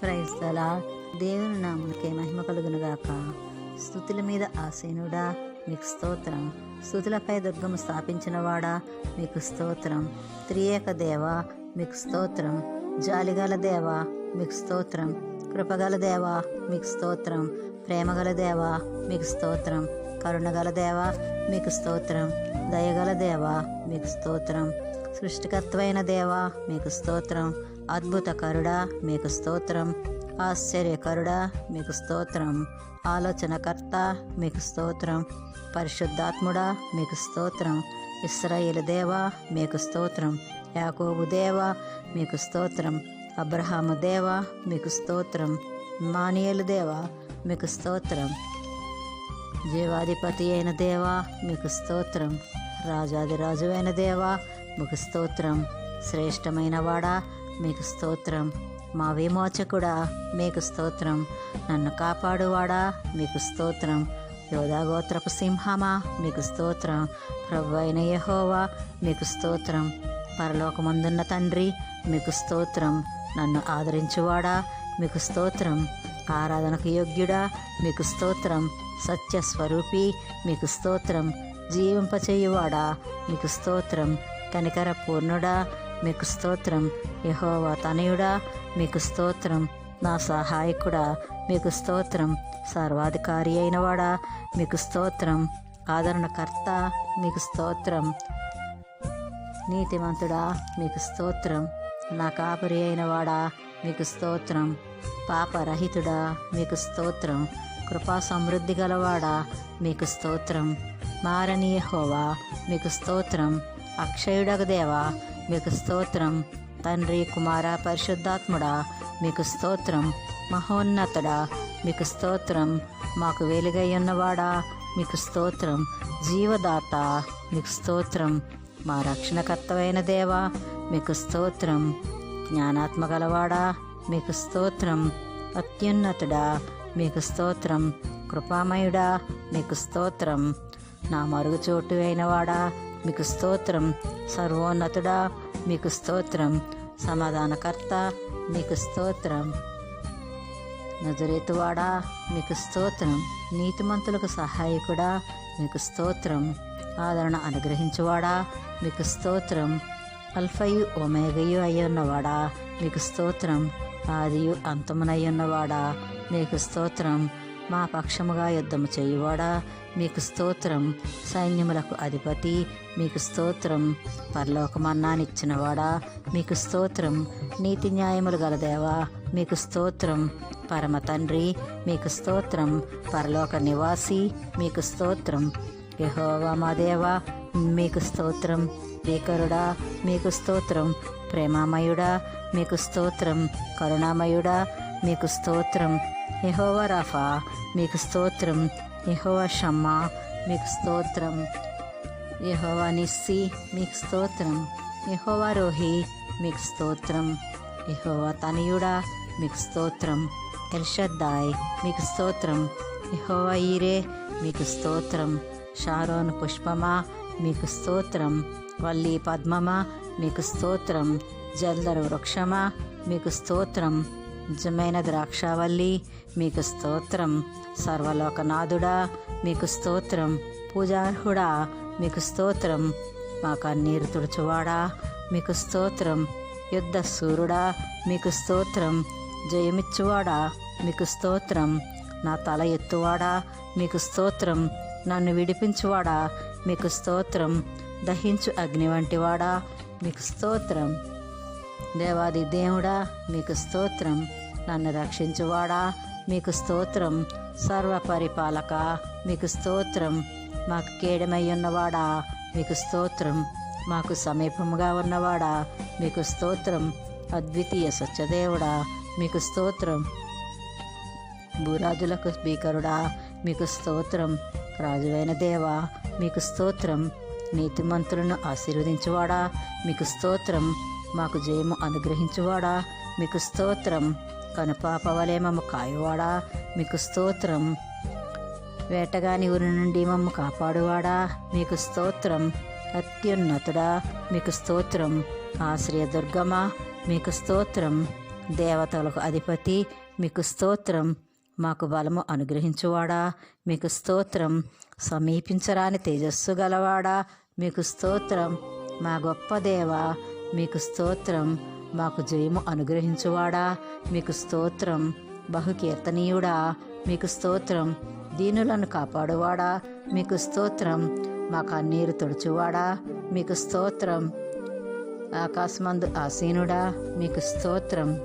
Praise the lord. దేవుని నామమునకే మహిమ కలుగునుగాక. స్తుతుల మీద ఆసీనుడా మీకు స్తోత్రం. స్తుతులపై దుర్గము స్థాపించిన వాడా మీకు స్తోత్రం. త్రియేక దేవా మీకు స్తోత్రం. జాలిగల దేవా మీకు స్తోత్రం. కృపగల దేవా మీకు స్తోత్రం. ప్రేమగల దేవా మీకు స్తోత్రం. కరుణగల దేవా మీకు స్తోత్రం. దయగల దేవా మీకు స్తోత్రం. సృష్టికర్తవైన దేవా మీకు స్తోత్రం. అద్భుతకరుడా మీకు స్తోత్రం. ఆశ్చర్యకరుడా మీకు స్తోత్రం. ఆలోచనకర్త మీకు స్తోత్రం. పరిశుద్ధాత్ముడా మీకు స్తోత్రం. ఇశ్రాయేలు దేవా మీకు స్తోత్రం. యాకోబు దేవా మీకు స్తోత్రం. అబ్రహాము దేవా మీకు స్తోత్రం. ఇమ్మానుయేలు దేవా మీకు స్తోత్రం. జీవాధిపతి అయిన దేవా మీకు స్తోత్రం. రాజాదిరాజు అయిన దేవా మీకు స్తోత్రం. శ్రేష్టమైన వాడా మీకు స్తోత్రం. మా విమోచకుడా మీకు స్తోత్రం. నన్ను కాపాడువాడా మీకు స్తోత్రం. యోధాగోత్రపు సింహమా మీకు స్తోత్రం. ప్రభు అయిన యెహోవా మీకు స్తోత్రం. పరలోకమందున్న తండ్రి మీకు స్తోత్రం. నన్ను ఆదరించువాడా మీకు స్తోత్రం. ఆరాధనకు యోగ్యుడా మీకు స్తోత్రం. సత్యస్వరూపి మీకు స్తోత్రం. జీవింపచేయువాడా మీకు స్తోత్రం. కనికర పూర్ణుడా మీకు స్తోత్రం. యెహోవా తనయుడా మీకు స్తోత్రం. నా సహాయకుడా మీకు స్తోత్రం. సర్వాధికారి అయినవాడా మీకు స్తోత్రం. ఆదరణకర్త మీకు స్తోత్రం. నీతిమంతుడా మీకు స్తోత్రం. నా కాపరి అయినవాడా మీకు స్తోత్రం. పాపరహితుడా మీకు స్తోత్రం. కృపా సమృద్ధి గలవాడా మీకు స్తోత్రం. మారని యెహోవా మీకు స్తోత్రం. అక్షయుడగు దేవా మీకు స్తోత్రం. తండ్రి కుమార పరిశుద్ధాత్ముడా మీకు స్తోత్రం. మహోన్నతుడా మీకు స్తోత్రం. మాకు వెలుగై ఉన్నవాడా మీకు స్తోత్రం. జీవదాత మీకు స్తోత్రం. మా రక్షణకర్తవైన దేవా మీకు స్తోత్రం. జ్ఞానాత్మ గలవాడా మీకు స్తోత్రం. అత్యున్నతుడా మీకు స్తోత్రం. కృపామయుడా మీకు స్తోత్రం. నా మరుగుచోటు అయినవాడా మీకు స్తోత్రం. సర్వోన్నతుడా మీకు స్తోత్రం. సమాధానకర్త మీకు స్తోత్రం. నజరేతువాడా మీకు స్తోత్రం. నీతిమంతులకు సహాయకుడా మీకు స్తోత్రం. ఆదరణ అనుగ్రహించువాడా మీకు స్తోత్రం. అల్ఫయు ఒమేగయు అయ్యున్నవాడా మీకు స్తోత్రం. ఆదియు అంతమునయ్యున్నవాడా మీకు స్తోత్రం. మా పక్షముగా యుద్ధము చేయువాడా మీకు స్తోత్రం. సైన్యములకు అధిపతి మీకు స్తోత్రం. పరలోకమన్నానిచ్చినవాడా మీకు స్తోత్రం. నీతి న్యాయములు గలదేవా మీకు స్తోత్రం. పరమ తండ్రి మీకు స్తోత్రం. పరలోక నివాసి మీకు స్తోత్రం. యెహోవా మా దేవా మీకు స్తోత్రం. భీకరుడా మీకు స్తోత్రం. ప్రేమామయుడా మీకు స్తోత్రం. కరుణామయుడా మీకు స్తోత్రం. యెహోవా రాఫా మీకు స్తోత్రం. యెహోవా షమ్మా మీకు స్తోత్రం. యెహోవా నిస్సి మీకు స్తోత్రం. యెహోవా రోహి మీకు స్తోత్రం. యెహోవా తనయుడా మీకు స్తోత్రం. ఎల్షద్దాయ్ మీకు స్తోత్రం. యెహోవా ఈరే మీకు స్తోత్రం. షారోను పుష్పమా మీకు స్తోత్రం. వల్లి పద్మమా మీకు స్తోత్రం. జల్దరు వృక్షమా మీకు స్తోత్రం. నిజమైన ద్రాక్షావల్లి మీకు స్తోత్రం. సర్వలోకనాథుడా మీకు స్తోత్రం. పూజార్హుడా మీకు స్తోత్రం. మా కన్నీరు తుడుచువాడా మీకు స్తోత్రం. యుద్ధ సూరుడా మీకు స్తోత్రం. జయమిచ్చువాడా మీకు స్తోత్రం. నా తల ఎత్తువాడా మీకు స్తోత్రం. నన్ను విడిపించువాడా మీకు స్తోత్రం. దహించు అగ్ని వంటివాడా మీకు స్తోత్రం. దేవాది దేవుడా మీకు స్తోత్రం. నన్ను రక్షించువాడా మీకు స్తోత్రం. సర్వపరిపాలక మీకు స్తోత్రం. మాకు కేడమై ఉన్నవాడా మీకు స్తోత్రం. మాకు సమీపముగా ఉన్నవాడా మీకు స్తోత్రం. అద్వితీయ సత్యదేవుడా మీకు స్తోత్రం. భూరాజులకు భీకరుడా మీకు స్తోత్రం. రాజువైన దేవా మీకు స్తోత్రం. నీతిమంతులను ఆశీర్వదించువాడా మీకు స్తోత్రం. మాకు జయము అనుగ్రహించువాడా మీకు స్తోత్రం. కనుపాపవలే మమ్ము కాయువాడా మీకు స్తోత్రం. వేటగాని ఊరి నుండి మమ్ము కాపాడువాడా మీకు స్తోత్రం. అత్యున్నతుడా మీకు స్తోత్రం. ఆశ్రయదుర్గమా మీకు స్తోత్రం. దేవతలకు అధిపతి మీకు స్తోత్రం. మాకు బలము అనుగ్రహించువాడా మీకు స్తోత్రం. సమీపించరాని తేజస్సు గలవాడా మీకు స్తోత్రం. మా గొప్ప దేవ మీకు స్తోత్రం. మాకు జయము అనుగ్రహించువాడా మీకు స్తోత్రం. బహుకీర్తనీయుడా మీకు స్తోత్రం. దీనులను కాపాడువాడా మీకు స్తోత్రం. మా కన్నీరు తుడుచువాడా మీకు స్తోత్రం. ఆకాశమందు ఆసీనుడా మీకు స్తోత్రం.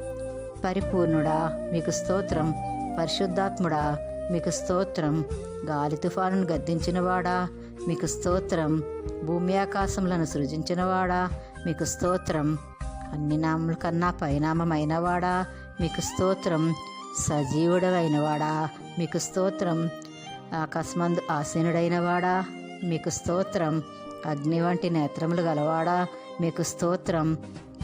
పరిపూర్ణుడా మీకు స్తోత్రం. పరిశుద్ధాత్ముడా మీకు స్తోత్రం. గాలి తుఫానును గద్దించినవాడా మీకు స్తోత్రం. భూమి ఆకాశములను సృజించినవాడా మీకు స్తోత్రం. అన్ని నామముల కన్నా పైనామమైనవాడా మీకు స్తోత్రం. సజీవుడైనవాడా మీకు స్తోత్రం. ఆకాశమందు ఆసీనుడైనవాడా మీకు స్తోత్రం. అగ్ని వంటి నేత్రములు గలవాడా మీకు స్తోత్రం.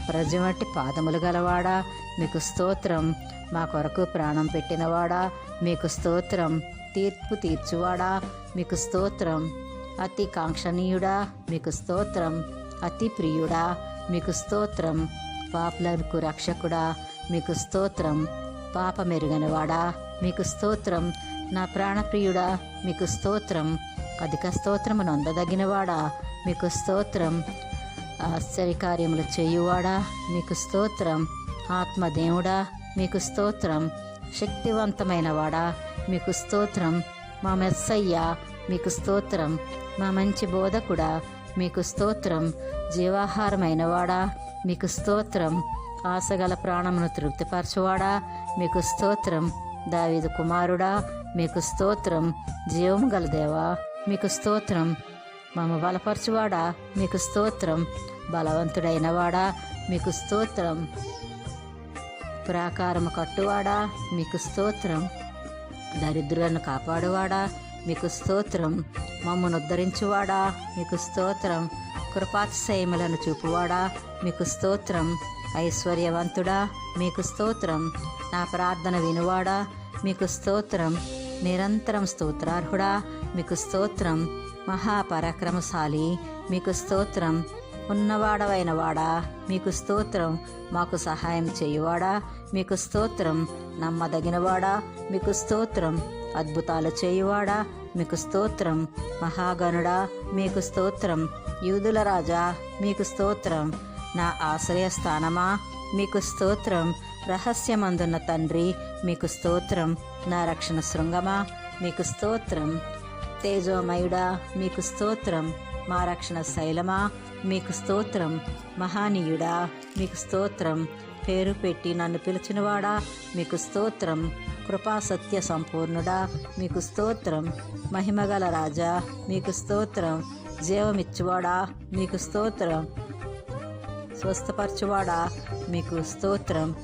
ప్రజ వంటి పాదములు గలవాడా మీకు స్తోత్రం. మా కొరకు ప్రాణం పెట్టినవాడా మీకు స్తోత్రం. తీర్పు తీర్చువాడా మీకు స్తోత్రం. అతి కాంక్షణీయుడా మీకు స్తోత్రం. అతి ప్రియుడా మీకు స్తోత్రం. పాపులకు రక్షకుడా మీకు స్తోత్రం. పాప మెరుగనివాడా మీకు స్తోత్రం. నా ప్రాణప్రియుడా మీకు స్తోత్రం. అధిక స్తోత్రము నొందదగినవాడా మీకు స్తోత్రం. ఆశ్చర్యకార్యములు చేయువాడా మీకు స్తోత్రం. ఆత్మదేవుడా మీకు స్తోత్రం. శక్తివంతమైన వాడా మీకు స్తోత్రం. మా మెస్సయ్య మీకు స్తోత్రం. మా మంచి బోధకుడా మీకు స్తోత్రం. జీవాహారమైన వాడా మీకు స్తోత్రం. ఆశగల ప్రాణమును తృప్తిపరచువాడా మీకు స్తోత్రం. దావీదు కుమారుడా మీకు స్తోత్రం. జీవము గల దేవా మీకు స్తోత్రం. మమ్మ బలపరచువాడా మీకు స్తోత్రం. బలవంతుడైన వాడా మీకు స్తోత్రం. ప్రాకారము కట్టువాడా మీకు స్తోత్రం. దరిద్రులను కాపాడువాడా మీకు స్తోత్రం. మమ్మను ఉద్ధరించువాడా మీకు స్తోత్రం. కృపాతిశయములను చూపువాడా మీకు స్తోత్రం. ఐశ్వర్యవంతుడా మీకు స్తోత్రం. నా ప్రార్థన వినువాడా మీకు స్తోత్రం. నిరంతరం స్తోత్రార్హుడా మీకు స్తోత్రం. మహాపరాక్రమశాలి మీకు స్తోత్రం. ఉన్నవాడవైన వాడా మీకు స్తోత్రం. మాకు సహాయం చేయువాడా మీకు స్తోత్రం. నమ్మదగినవాడా మీకు స్తోత్రం. అద్భుతాలు చేయువాడా మీకు స్తోత్రం. మహాగణుడా మీకు స్తోత్రం. యూదుల రాజా మీకు స్తోత్రం. నా ఆశ్రయ స్థానమా మీకు స్తోత్రం. రహస్యమందున్న తండ్రి మీకు స్తోత్రం. నా రక్షణ శృంగమా మీకు స్తోత్రం. తేజోమయుడా మీకు స్తోత్రం. మా రక్షణ శైలమా మీకు స్తోత్రం. మహానీయుడా మీకు స్తోత్రం. పేరు పెట్టి నన్ను పిలిచినవాడా మీకు స్తోత్రం. కృపా సత్య సంపూర్ణుడా మీకు స్తోత్రం. మహిమగల రాజా మీకు స్తోత్రం. జీవమిచ్చువాడా మీకు స్తోత్రం. స్వస్థపరచువాడా మీకు స్తోత్రం.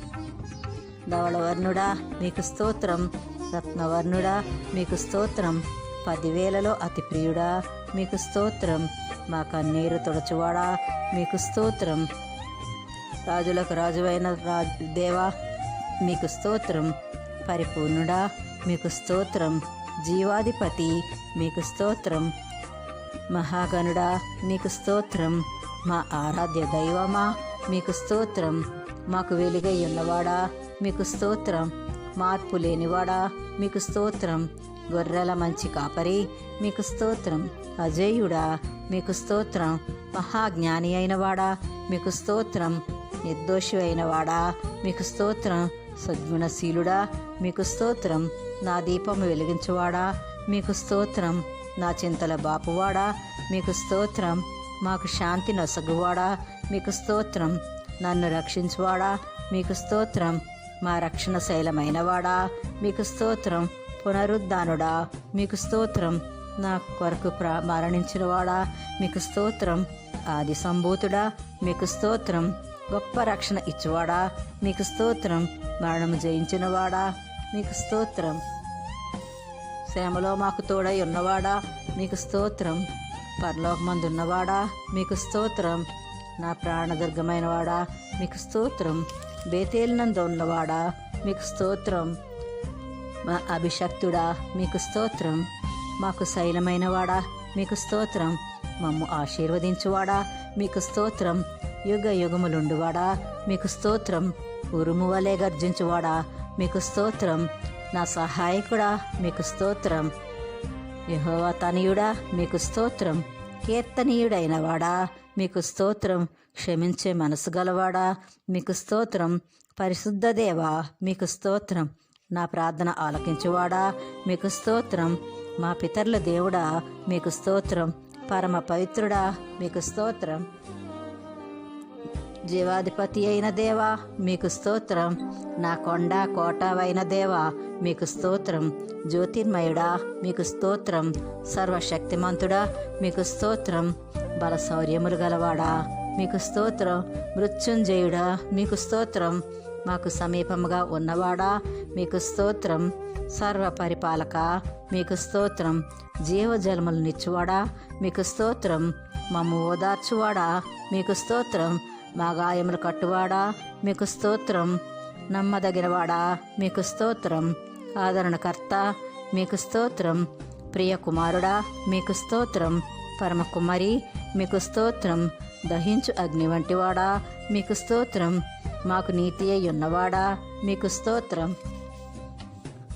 ధవళవర్ణుడా మీకు స్తోత్రం. రత్నవర్ణుడా మీకు స్తోత్రం. 10,000లో అతి ప్రియుడా మీకు స్తోత్రం. మా కన్నీరు తుడచువాడా మీకు స్తోత్రం. రాజులకు రాజువైన దేవా మీకు స్తోత్రం. పరిపూర్ణుడా మీకు స్తోత్రం. జీవాధిపతి మీకు స్తోత్రం. మహాగణుడా మీకు స్తోత్రం. మా ఆరాధ్య దైవమా మీకు స్తోత్రం. మాకు వెలుగై ఉన్నవాడా మీకు స్తోత్రం. మార్పు లేనివాడా మీకు స్తోత్రం. గొర్రెల మంచి కాపరి మీకు స్తోత్రం. అజేయుడా మీకు స్తోత్రం. మహాజ్ఞాని అయినవాడా మీకు స్తోత్రం. నిర్దోషి అయినవాడా మీకు స్తోత్రం. సద్గుణశీలుడా మీకు స్తోత్రం. నా దీపము వెలిగించువాడా మీకు స్తోత్రం. నా చింతల బాపువాడా మీకు స్తోత్రం. మాకు శాంతి నొసగువాడా మీకు స్తోత్రం. నన్ను రక్షించువాడా మీకు స్తోత్రం. మా రక్షణ శైలమైనవాడా మీకు స్తోత్రం. పునరుద్ధానుడా మీకు స్తోత్రం. నా కొరకు మరణించినవాడా మీకు స్తోత్రం. ఆది సంభూతుడా మీకు స్తోత్రం. గొప్ప రక్షణ ఇచ్చువాడా మీకు స్తోత్రం. మరణము జయించినవాడా మీకు స్తోత్రం. శ్రమలో మాకు తోడై ఉన్నవాడా మీకు స్తోత్రం. పరలోకమందున్నవాడా మీకు స్తోత్రం. నా ప్రాణదుర్గమైన వాడా మీకు స్తోత్రం. బేతేలినందు ఉన్నవాడా మీకు స్తోత్రం. మా అభిషక్తుడా మీకు స్తోత్రం. మాకు శైలమైన వాడా మీకు స్తోత్రం. మమ్ము ఆశీర్వదించువాడా మీకు స్తోత్రం. యుగ యుగములుండువాడా మీకు స్తోత్రం. ఉరుము వలె గర్జించువాడా మీకు స్తోత్రం. నా సహాయకుడా మీకు స్తోత్రం. యెహోవా తనయుడా మీకు స్తోత్రం. కీర్తనీయుడైన వాడా మీకు స్తోత్రం. క్షమించే మనసు గలవాడా మీకు స్తోత్రం. పరిశుద్ధ దేవా మీకు స్తోత్రం. నా ప్రార్థన ఆలకించువాడా మీకు స్తోత్రం. మా పితరుల దేవుడా మీకు స్తోత్రం. పరమ పవిత్రుడా మీకు స్తోత్రం. జీవాధిపతి అయిన దేవా మీకు స్తోత్రం. నా కొండ కోటవైన దేవా మీకు స్తోత్రం. జ్యోతిర్మయుడా మీకు స్తోత్రం. సర్వశక్తిమంతుడా మీకు స్తోత్రం. బల శౌర్యములు గలవాడా మీకు స్తోత్రం. మృత్యుంజయుడా మీకు స్తోత్రం. మాకు సమీపముగా ఉన్నవాడా మీకు స్తోత్రం. సర్వ పరిపాలక మీకు స్తోత్రం. జీవజలములు నిచ్చువాడా మీకు స్తోత్రం. మమ్ము ఓదార్చువాడా మీకు స్తోత్రం. మా గాయములు కట్టువాడా మీకు స్తోత్రం. నమ్మదగినవాడా మీకు స్తోత్రం. ఆదరణకర్త మీకు స్తోత్రం. ప్రియ కుమారుడా మీకు స్తోత్రం. పరమ కుమారి మీకు స్తోత్రం. దహించు అగ్ని వంటివాడా మీకు స్తోత్రం. మాకు నీతి అయి ఉన్నవాడా మీకు స్తోత్రం.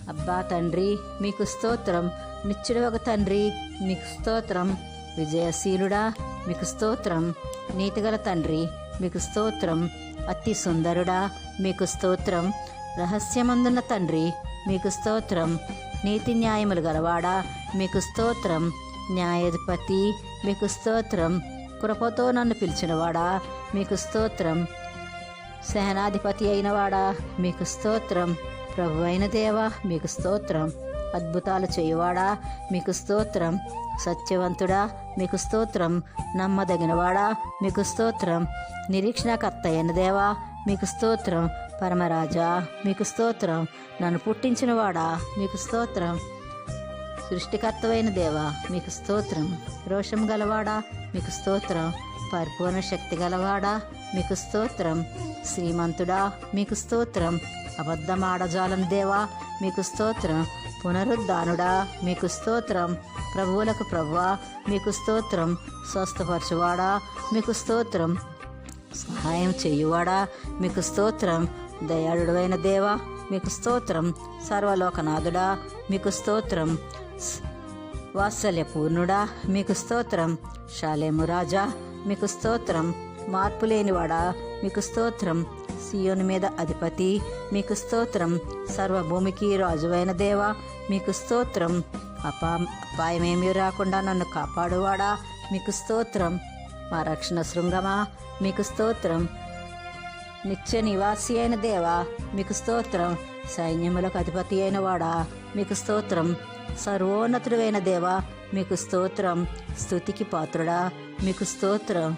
అబ్బా తండ్రి మీకు స్తోత్రం. నిత్యుడు ఒక తండ్రి మీకు స్తోత్రం. విజయశీలుడా మీకు స్తోత్రం. నీతిగల తండ్రి మీకు స్తోత్రం. అతి సుందరుడా మీకు స్తోత్రం. రహస్యమందున్న తండ్రి మీకు స్తోత్రం. నీతి న్యాయములు గలవాడా మీకు స్తోత్రం. న్యాయాధిపతి మీకు స్తోత్రం. కృపతో నన్ను పిలిచినవాడా మీకు స్తోత్రం. సేనాధిపతి అయినవాడా మీకు స్తోత్రం. ప్రభు అయిన దేవా మీకు స్తోత్రం. అద్భుతాలు చేయువాడా మీకు స్తోత్రం. సత్యవంతుడా మీకు స్తోత్రం. నమ్మదగినవాడా మీకు స్తోత్రం. నిరీక్షణకర్త అయిన దేవా మీకు స్తోత్రం. పరమరాజా మీకు స్తోత్రం. నన్ను పుట్టించినవాడా మీకు స్తోత్రం. సృష్టికర్తవైన దేవా మీకు స్తోత్రం. రోషం గలవాడా మీకు స్తోత్రం. పరిపూర్ణ శక్తి గలవాడా మీకు స్తోత్రం. శ్రీమంతుడా మీకు స్తోత్రం. అబద్ధమాడజాలని దేవా మీకు స్తోత్రం. పునరుద్ధానుడా మీకు స్తోత్రం. ప్రభువులకు ప్రభువా మీకు స్తోత్రం. స్వస్థపరచువాడా మీకు స్తోత్రం. సహాయం చేయువాడా మీకు స్తోత్రం. దయాళుడైన దేవా మీకు స్తోత్రం. సర్వలోకనాథుడా మీకు స్తోత్రం. వాత్సల్యపూర్ణుడా మీకు స్తోత్రం. షాలేము రాజా మీకు స్తోత్రం. మార్పులేనివాడా మీకు స్తోత్రం. సియోను మీద అధిపతి మీకు స్తోత్రం. సర్వభూమికి రాజువైన దేవా మీకు స్తోత్రం. అపాయమేమీ రాకుండా నన్ను కాపాడువాడా మీకు స్తోత్రం. మా రక్షణ శృంగమా మీకు స్తోత్రం. నిత్య నివాసి అయిన దేవా మీకు స్తోత్రం. సైన్యములకు అధిపతి అయిన వాడా మీకు స్తోత్రం. సర్వోన్నతుడు అయిన దేవా మీకు స్తోత్రం. స్తుతికి పాత్రుడా మీకు స్తోత్రం.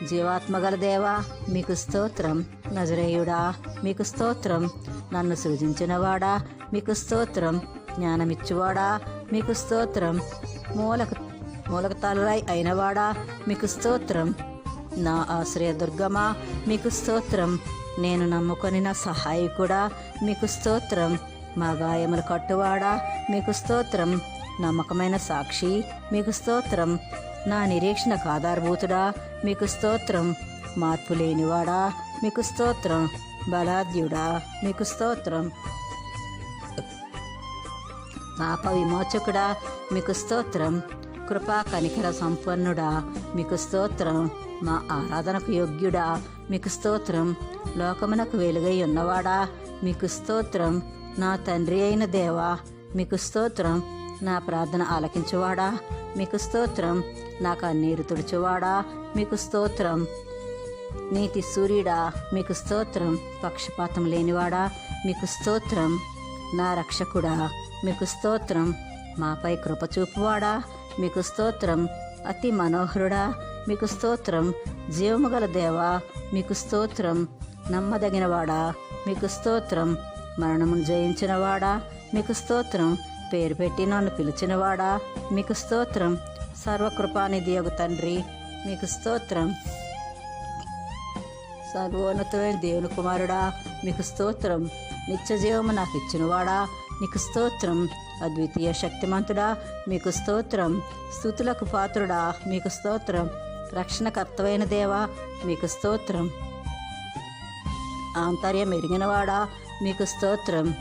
జీవాత్మగల దేవా మీకు స్తోత్రం. నజరేయుడా మీకు స్తోత్రం. నన్ను సృజించినవాడా మీకు స్తోత్రం. జ్ఞానమిచ్చువాడా మీకు స్తోత్రం. మూలక తలరాయి అయినవాడా మీకు స్తోత్రం. నా ఆశ్రయదుర్గమా మీకు స్తోత్రం. నేను నమ్ముకొని నా సహాయకుడా మీకు స్తోత్రం. మా గాయములు కట్టువాడా మీకు స్తోత్రం. నమ్మకమైన సాక్షి మీకు స్తోత్రం. నా నిరీక్షణకు ఆధారభూతుడా మీకు స్తోత్రం. మార్పు లేనివాడా మీకు స్తోత్రం. బలాద్యుడా మీకు స్తోత్రం. పాప విమోచకుడా మీకు స్తోత్రం. కృపా కనికర సంపన్నుడా మీకు స్తోత్రం. మా ఆరాధనకు యోగ్యుడా మీకు స్తోత్రం. లోకమునకు వెలుగై ఉన్నవాడా మీకు స్తోత్రం. నా తండ్రి అయిన దేవా మీకు స్తోత్రం. నా ప్రార్థన ఆలకించువాడా మీకు స్తోత్రం. నా కన్నీరు తుడుచువాడా మీకు స్తోత్రం. నీతి సూర్యుడా మీకు స్తోత్రం. పక్షపాతం లేనివాడా మీకు స్తోత్రం. నా రక్షకుడా మీకు స్తోత్రం. మాపై కృప చూపువాడా మీకు స్తోత్రం. అతి మనోహరుడా మీకు స్తోత్రం. జీవము గల దేవా మీకు స్తోత్రం. నమ్మదగినవాడా మీకు స్తోత్రం. మరణమును జయించినవాడా మీకు స్తోత్రం. పేరు పెట్టి నన్ను పిలిచినవాడా మీకు స్తోత్రం. సర్వకృపానిధి యొగు తండ్రి మీకు స్తోత్రం. సర్వోన్నతమైన దేవుని కుమారుడా మీకు స్తోత్రం. నిత్య జీవము నాకు ఇచ్చినవాడా నీకు స్తోత్రం. అద్వితీయ శక్తిమంతుడా మీకు స్తోత్రం. స్తుతులకు పాత్రుడా మీకు స్తోత్రం. రక్షణకర్తవైన దేవా మీకు స్తోత్రం. ఆంతర్యం ఎరిగినవాడా మీకు స్తోత్రం.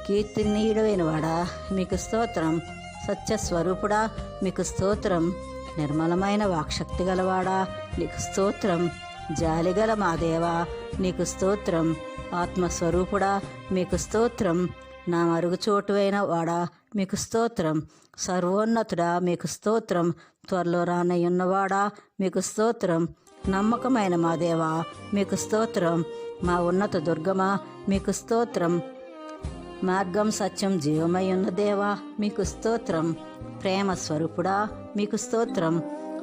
కీర్తినీయుడైనవాడా మీకు స్తోత్రం. సత్యస్వరూపుడా మీకు స్తోత్రం. నిర్మలమైన వాక్శక్తి గలవాడా నీకు స్తోత్రం. జాలిగల మా దేవా నీకు స్తోత్రం. ఆత్మస్వరూపుడా మీకు స్తోత్రం. నా మరుగుచోటువైన వాడా మీకు స్తోత్రం. సర్వోన్నతుడా మీకు స్తోత్రం. త్వరలో రానయ్యున్నవాడా మీకు స్తోత్రం. నమ్మకమైన మా దేవా మీకు స్తోత్రం. మా ఉన్నత దుర్గమా మీకు స్తోత్రం. మార్గం సత్యం జీవమై ఉన్న దేవా మీకు స్తోత్రం. ప్రేమ స్వరూపుడా మీకు స్తోత్రం.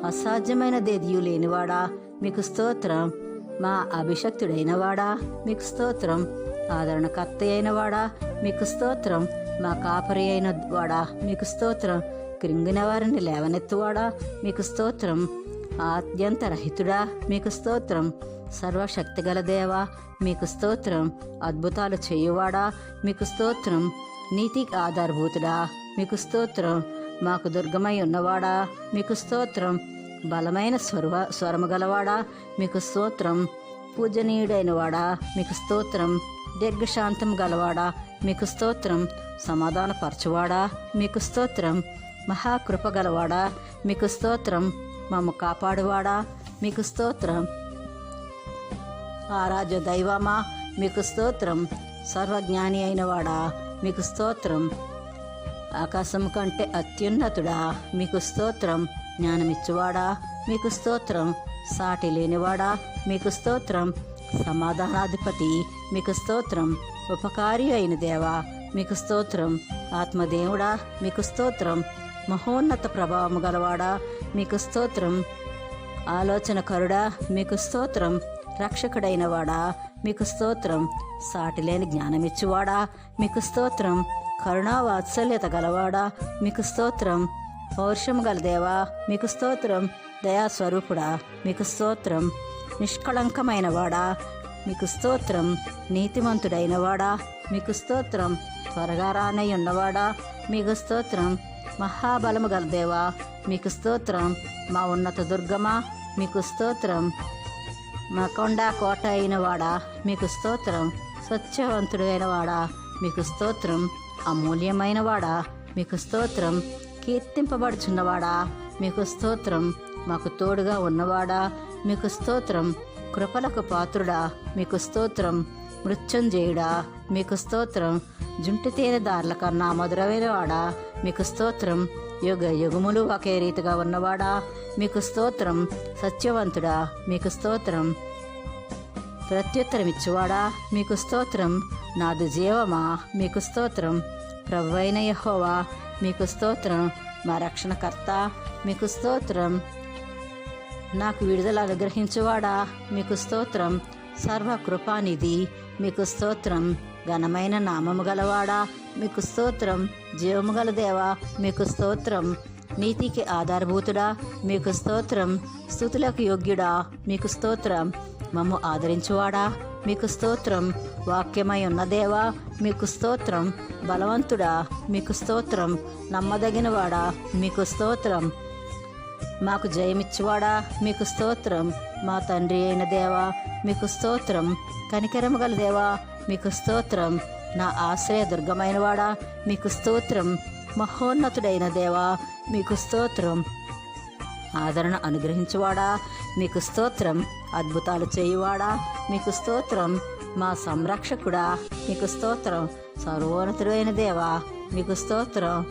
అసాధ్యమైనదేదియు లేనివాడా మీకు స్తోత్రం. మా అభిషక్తుడైన వాడా మీకు స్తోత్రం. ఆదరణకర్త అయిన వాడా మీకు స్తోత్రం. మా కాపరి అయిన వాడా మీకు స్తోత్రం. కృంగిన వారిని లేవనెత్తువాడా మీకు స్తోత్రం. ఆద్యంతరహితుడా మీకు స్తోత్రం. సర్వశక్తిగల దేవా మీకు స్తోత్రం. అద్భుతాలు చేయువాడా మీకు స్తోత్రం. నీతికి ఆధారభూతుడా మీకు స్తోత్రం. మాకు దుర్గమై ఉన్నవాడా మీకు స్తోత్రం. బలమైన స్వరము గలవాడా మీకు స్తోత్రం. పూజనీయుడైన వాడా మీకు స్తోత్రం. దీర్ఘశాంతం గలవాడా మీకు స్తోత్రం. సమాధానపరచువాడా మీకు స్తోత్రం. మహాకృప గలవాడా మీకు స్తోత్రం. మమ్ము కాపాడువాడా మీకు స్తోత్రం. ఆరాధ్య దైవమా మీకు స్తోత్రం. సర్వజ్ఞాని అయిన వాడా మీకు స్తోత్రం. ఆకాశం కంటే అత్యున్నతుడా మీకు స్తోత్రం. జ్ఞానమిచ్చువాడా మీకు స్తోత్రం. సాటి లేనివాడా మీకు స్తోత్రం. సమాధానాధిపతి మీకు స్తోత్రం. ఉపకారి అయిన దేవా మీకు స్తోత్రం. ఆత్మదేవుడా మీకు స్తోత్రం. మహోన్నత ప్రభావము గలవాడా మీకు స్తోత్రం. ఆలోచనకరుడా మీకు స్తోత్రం. రక్షకుడైన వాడా మీకు స్తోత్రం. సాటిలేని జ్ఞానమిచ్చువాడా మీకు స్తోత్రం. కరుణా వాత్సల్యత గలవాడా మీకు స్తోత్రం. పౌరుషము గల దేవా మీకు స్తోత్రం. దయాస్వరూపుడా మీకు స్తోత్రం. నిష్కళంకమైన వాడా మీకు స్తోత్రం. నీతిమంతుడైన వాడా మీకు స్తోత్రం. త్వరగా రానై ఉన్నవాడా మీకు స్తోత్రం. మహాబలము గల దేవా మీకు స్తోత్రం. మా ఉన్నత దుర్గమా మీకు స్తోత్రం. మా కొండ కోట అయిన వాడా మీకు స్తోత్రం. సత్యవంతుడైన వాడా మీకు స్తోత్రం. అమూల్యమైన వాడా మీకు స్తోత్రం. కీర్తింపబడుచున్నవాడా మీకు స్తోత్రం. మాకు తోడుగా ఉన్నవాడా మీకు స్తోత్రం. కృపలకు పాత్రుడా మీకు స్తోత్రం. మృత్యుంజయుడా మీకు స్తోత్రం. జుంటి తేనె దారుల కన్నా మధురమైన వాడా మీకు స్తోత్రం. యుగ యుగములు ఒకే రీతిగా ఉన్నవాడా మీకు స్తోత్రం. సత్యవంతుడా మీకు స్తోత్రం. ప్రత్యుత్తరమిచ్చువాడా మీకు స్తోత్రం. నాదు జీవమా మీకు స్తోత్రం. ప్రభువైన యెహోవా మీకు స్తోత్రం. మా రక్షణకర్త మీకు స్తోత్రం. నాకు విడుదల అనుగ్రహించువాడా మీకు స్తోత్రం. సర్వకృపానిధి మీకు స్తోత్రం. ఘనమైన నామము గలవాడా మీకు స్తోత్రం. జీవము గల దేవా మీకు స్తోత్రం. నీతికి ఆధారభూతుడా మీకు స్తోత్రం. స్తుతులకు యోగ్యుడా మీకు స్తోత్రం. మమ్ము ఆదరించువాడా మీకు స్తోత్రం. వాక్యమై ఉన్న దేవా మీకు స్తోత్రం. బలవంతుడా మీకు స్తోత్రం. నమ్మదగినవాడా మీకు స్తోత్రం. మాకు జయమిచ్చువాడా మీకు స్తోత్రం. మా తండ్రి అయిన దేవా మీకు స్తోత్రం. కనికరము గల దేవా మీకు స్తోత్రం. నా ఆశ్రయ దుర్గమైన వాడా మీకు స్తోత్రం. మహోన్నతుడైన దేవా మీకు స్తోత్రం. ఆదరణ అనుగ్రహించువాడా మీకు స్తోత్రం. అద్భుతాలు చేయువాడా మీకు స్తోత్రం. మా సంరక్షకుడా మీకు స్తోత్రం. సర్వోన్నతుడైన దేవా మీకు స్తోత్రం.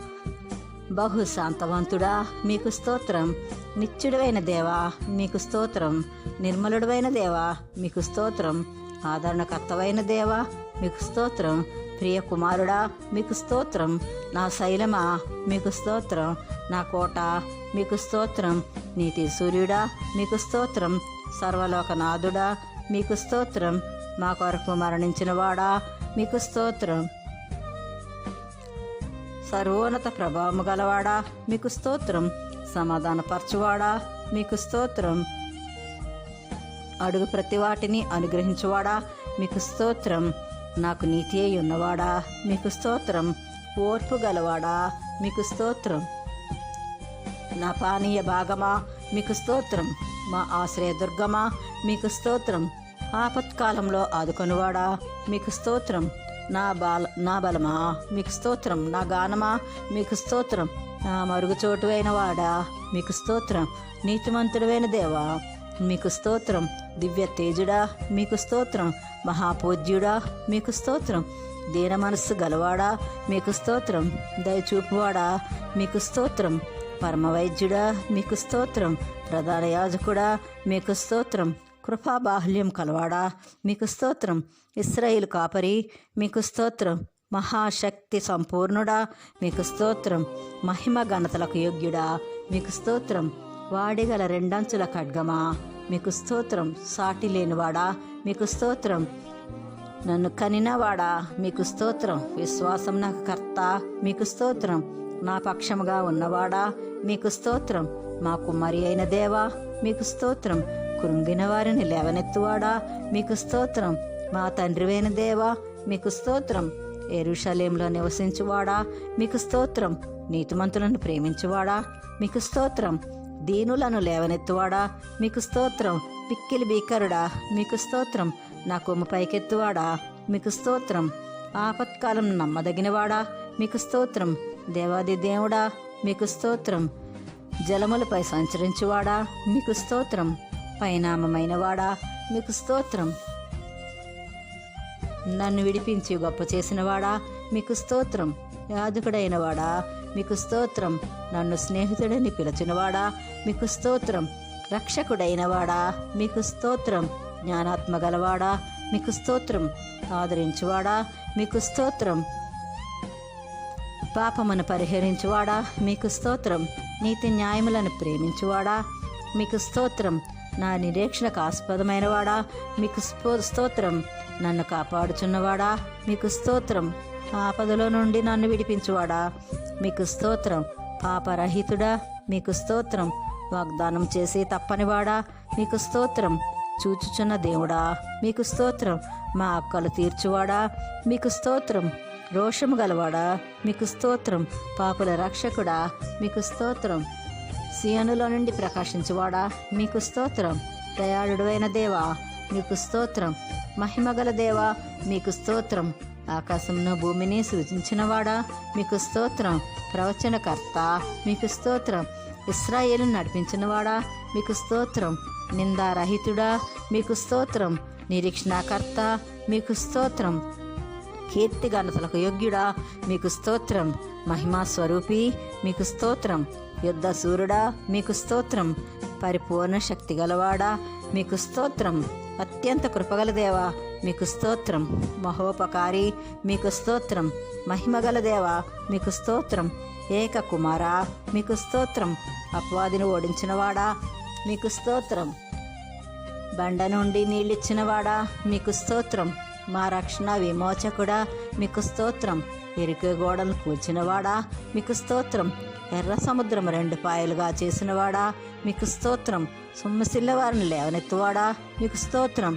బహు శాంతవంతుడా మీకు స్తోత్రం. నిత్యుడైన దేవా మీకు స్తోత్రం. నిర్మలుడైన దేవా మీకు స్తోత్రం. ఆదరణకర్తవైన దేవా మీకు స్తోత్రం. ప్రియ కుమారుడా మీకు స్తోత్రం. నా శైలమా మీకు స్తోత్రం. నా కోట మీకు స్తోత్రం. నీతి సూర్యుడా మీకు స్తోత్రం. సర్వలోకనాథుడా మీకు స్తోత్రం. మా కొరకు మరణించిన వాడా మీకు స్తోత్రం. సర్వోన్నత ప్రభావము గలవాడా మీకు స్తోత్రం. సమాధానపరచువాడా మీకు స్తోత్రం. అడుగు ప్రతి వాటిని అనుగ్రహించువాడా మీకు స్తోత్రం. నాకు నీతి అయి ఉన్నవాడా మీకు స్తోత్రం. ఓర్పు గలవాడా మీకు స్తోత్రం. నా పానీయ భాగమా మీకు స్తోత్రం. మా ఆశ్రయ దుర్గమా మీకు స్తోత్రం. ఆపత్కాలంలో ఆదుకొనివాడా మీకు స్తోత్రం. నా బలమా మీకు స్తోత్రం. నా గానమా మీకు స్తోత్రం. నా మరుగుచోటు అయిన వాడా మీకు స్తోత్రం. నీతిమంతుడైన దేవా మీకు స్తోత్రం. దివ్య తేజుడా మీకు స్తోత్రం. మహాపూజ్యుడా మీకు స్తోత్రం. దీన మనస్సు గలవాడా మీకు స్తోత్రం. దయచూపువాడా మీకు స్తోత్రం. పరమవైద్యుడా మీకు స్తోత్రం. ప్రధాన యాజకుడా మీకు స్తోత్రం. కృపాబాహుల్యం కలవాడా మీకు స్తోత్రం. ఇశ్రాయేలు కాపరి మీకు స్తోత్రం. మహాశక్తి సంపూర్ణుడా మీకు స్తోత్రం. మహిమ ఘనతలకు యోగ్యుడా మీకు స్తోత్రం. వాడిగల రెండంచుల ఖడ్గమా మీకు స్తోత్రం. సాటి లేనివాడా మీకు స్తోత్రం. నన్ను కనినవాడా మీకు స్తోత్రం. విశ్వాసం నాకు కర్త మీకు స్తోత్రం. నా పక్షముగా ఉన్నవాడా మీకు స్తోత్రం. మా కుమారి అయిన దేవా మీకు స్తోత్రం. కృంగిన వారిని లేవనెత్తువాడా మీకు స్తోత్రం. మా తండ్రివైన దేవా మీకు స్తోత్రం. యెరూషలేములో నివసించువాడా మీకు స్తోత్రం. నీతిమంతులను ప్రేమించువాడా మీకు స్తోత్రం. దీనులను లేవనెత్తువాడా మీకు స్తోత్రం. పిక్కిలి భీకరుడా మీకు స్తోత్రం. నా కొమ్ము పైకెత్తువాడా మీకు స్తోత్రం. ఆపత్కాలం నమ్మదగినవాడా మీకు స్తోత్రం. దేవాది దేవుడా మీకు స్తోత్రం. జలములపై సంచరించువాడా మీకు స్తోత్రం. పరిణామమైన వాడా మీకు స్తోత్రం. నన్ను విడిపించి గొప్ప చేసినవాడా మీకు స్తోత్రం. యాజకుడైన వాడా మీకు స్తోత్రం. నన్ను స్నేహితుడని పిలిచినవాడా మీకు స్తోత్రం. రక్షకుడైన వాడా మీకు స్తోత్రం. జ్ఞానాత్మ గలవాడా మీకు స్తోత్రం. ఆదరించువాడా మీకు స్తోత్రం. పాపమును పరిహరించువాడా మీకు స్తోత్రం. నీతి న్యాయములను ప్రేమించువాడా మీకు స్తోత్రం. నా నిరీక్షణకు ఆస్పదమైన వాడా మీకు స్తోత్రం. నన్ను కాపాడుచున్నవాడా మీకు స్తోత్రం. ఆపదలో నుండి నన్ను విడిపించువాడా మీకు స్తోత్రం. పాపరహితుడా మీకు స్తోత్రం. వాగ్దానం చేసి తప్పనివాడా మీకు స్తోత్రం. చూచుచున్న దేవుడా మీకు స్తోత్రం. మా అక్కలు తీర్చువాడా మీకు స్తోత్రం. రోషము గలవాడా మీకు స్తోత్రం. పాపుల రక్షకుడా మీకు స్తోత్రం. సియోనులో నుండి ప్రకాశించువాడా మీకు స్తోత్రం. దయాళుడైన దేవా మీకు స్తోత్రం. మహిమగల దేవా మీకు స్తోత్రం. ఆకాశంను భూమిని సృజించినవాడా మీకు స్తోత్రం. ప్రవచనకర్త మీకు స్తోత్రం. ఇశ్రాయేలు నడిపించినవాడా మీకు స్తోత్రం. నిందారహితుడా మీకు స్తోత్రం. నిరీక్షణకర్త మీకు స్తోత్రం. కీర్తి ఘనతలకు యోగ్యుడా మీకు స్తోత్రం. మహిమా స్వరూపి మీకు స్తోత్రం. యుద్ధ సూర్యుడా మీకు స్తోత్రం. పరిపూర్ణ శక్తి గలవాడా మీకు స్తోత్రం. అత్యంత కృపగల దేవా మీకు స్తోత్రం. మహోపకారి మీకు స్తోత్రం. మహిమగల దేవా మీకు స్తోత్రం. ఏక కుమారా మీకు స్తోత్రం. అపవాదిని ఓడించినవాడా మీకు స్తోత్రం. బండ నుండి నీళ్ళిచ్చినవాడా మీకు స్తోత్రం. మా రక్షణ విమోచకుడా మీకు స్తోత్రం. ఇరుకు గోడలు కూల్చినవాడా మీకు స్తోత్రం. ఎర్ర సముద్రం 2 పాయలుగా చేసినవాడా మీకు స్తోత్రం. సొమ్మసిల్ల వారిని లేవనెత్తువాడా మీకు స్తోత్రం.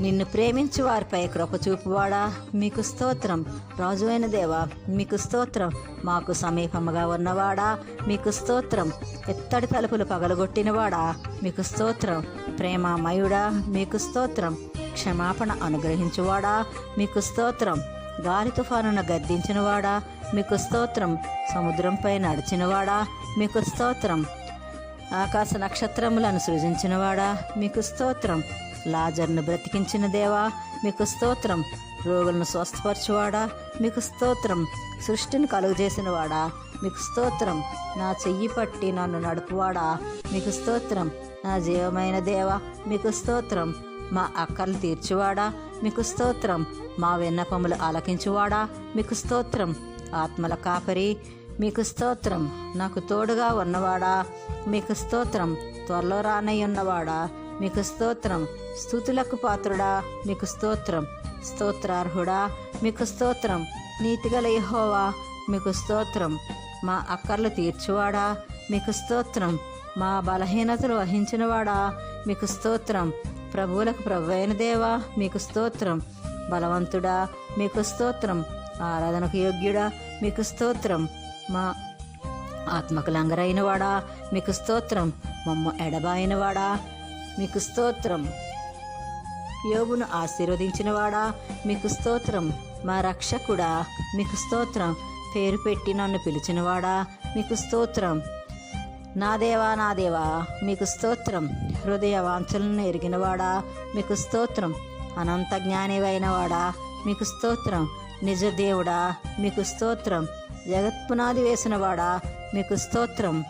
నిన్ను ప్రేమించు వారిపై కృప చూపువాడా మీకు స్తోత్రం. రాజు అయిన దేవా మీకు స్తోత్రం. మాకు సమీపముగా ఉన్నవాడా మీకు స్తోత్రం. ఎత్తడి తలుపులు పగలగొట్టినవాడా మీకు స్తోత్రం. ప్రేమామయుడా మీకు స్తోత్రం. క్షమాపణ అనుగ్రహించువాడా మీకు స్తోత్రం. గాలి తుఫానును గద్దించినవాడా మీకు స్తోత్రం. సముద్రంపై నడిచినవాడా మీకు స్తోత్రం. ఆకాశ నక్షత్రములను సృజించినవాడా మీకు స్తోత్రం. లాజర్ను బ్రతికించిన దేవా మీకు స్తోత్రం. రోగులను స్వస్థపరచువాడా మీకు స్తోత్రం. సృష్టిని కలుగజేసినవాడా మీకు స్తోత్రం. నా చెయ్యి పట్టి నన్ను నడుపువాడా మీకు స్తోత్రం. నా జీవమైన దేవా మీకు స్తోత్రం. మా అక్కర్లు తీర్చువాడా మీకు స్తోత్రం. మా విన్నపములు ఆలకించువాడా మీకు స్తోత్రం. ఆత్మల కాపరి మీకు స్తోత్రం. నాకు తోడుగా ఉన్నవాడా మీకు స్తోత్రం. త్వరలో రానయ్యున్నవాడా మీకు స్తోత్రం. స్తుతులకు పాత్రుడా మీకు స్తోత్రం. స్తోత్రార్హుడా మీకు స్తోత్రం. నీతిగల యెహోవా మీకు స్తోత్రం. మా అక్కర్లు తీర్చువాడా మీకు స్తోత్రం. మా బలహీనతలు వహించినవాడా మీకు స్తోత్రం. ప్రభువులకు ప్రభువైన దేవా మీకు స్తోత్రం. బలవంతుడా మీకు స్తోత్రం. ఆరాధనకు యోగ్యుడా మీకు స్తోత్రం. మా ఆత్మకు లంగరైనవాడా మీకు స్తోత్రం. మమ్మ ఎడబాయినవాడా మీకు స్తోత్రం. యోబును ఆశీర్వదించినవాడా మీకు స్తోత్రం. మా రక్షకుడా మీకు స్తోత్రం. పేరు పెట్టి నన్ను పిలిచినవాడా మీకు స్తోత్రం. నా దేవా మీకు స్తోత్రం. హృదయ వాంఛలను ఎరిగినవాడా మీకు స్తోత్రం. అనంత జ్ఞానివైన వాడా మీకు స్తోత్రం. నిజ దేవుడా మీకు స్తోత్రం. జగత్పునాది వేసినవాడా మీకు స్తోత్రం.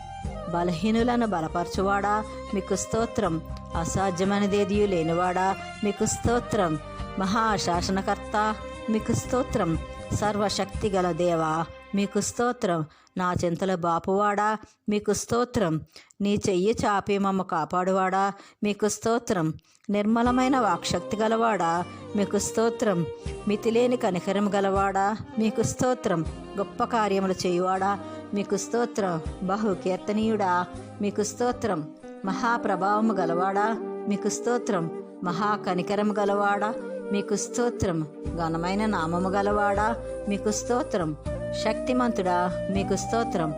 బలహీనులను బలపరచువాడా మీకు స్తోత్రం. అసాధ్యమైనదేదియు లేనివాడా మీకు స్తోత్రం. మహాశాసనకర్త మీకు స్తోత్రం. సర్వశక్తి గల దేవా మీకు స్తోత్రం. నా చింతల బాపువాడా మీకు స్తోత్రం. నీ చెయ్యి చాపి మమ్మ కాపాడువాడా మీకు స్తోత్రం. నిర్మలమైన వాక్శక్తి గలవాడా మీకు స్తోత్రం. మితిలేని కనికరం గలవాడా మీకు స్తోత్రం. గొప్ప కార్యములు చేయువాడా మీకు స్తోత్రం. బహు కీర్తనీయుడా మీకు స్తోత్రం. మహాప్రభావము గలవాడా మీకు స్తోత్రం. మహా కనికరము గలవాడా మీకు స్తోత్రం. ఘనమైన నామము గలవాడా మీకు స్తోత్రం. శక్తిమంతుడా మీకు స్తోత్రం.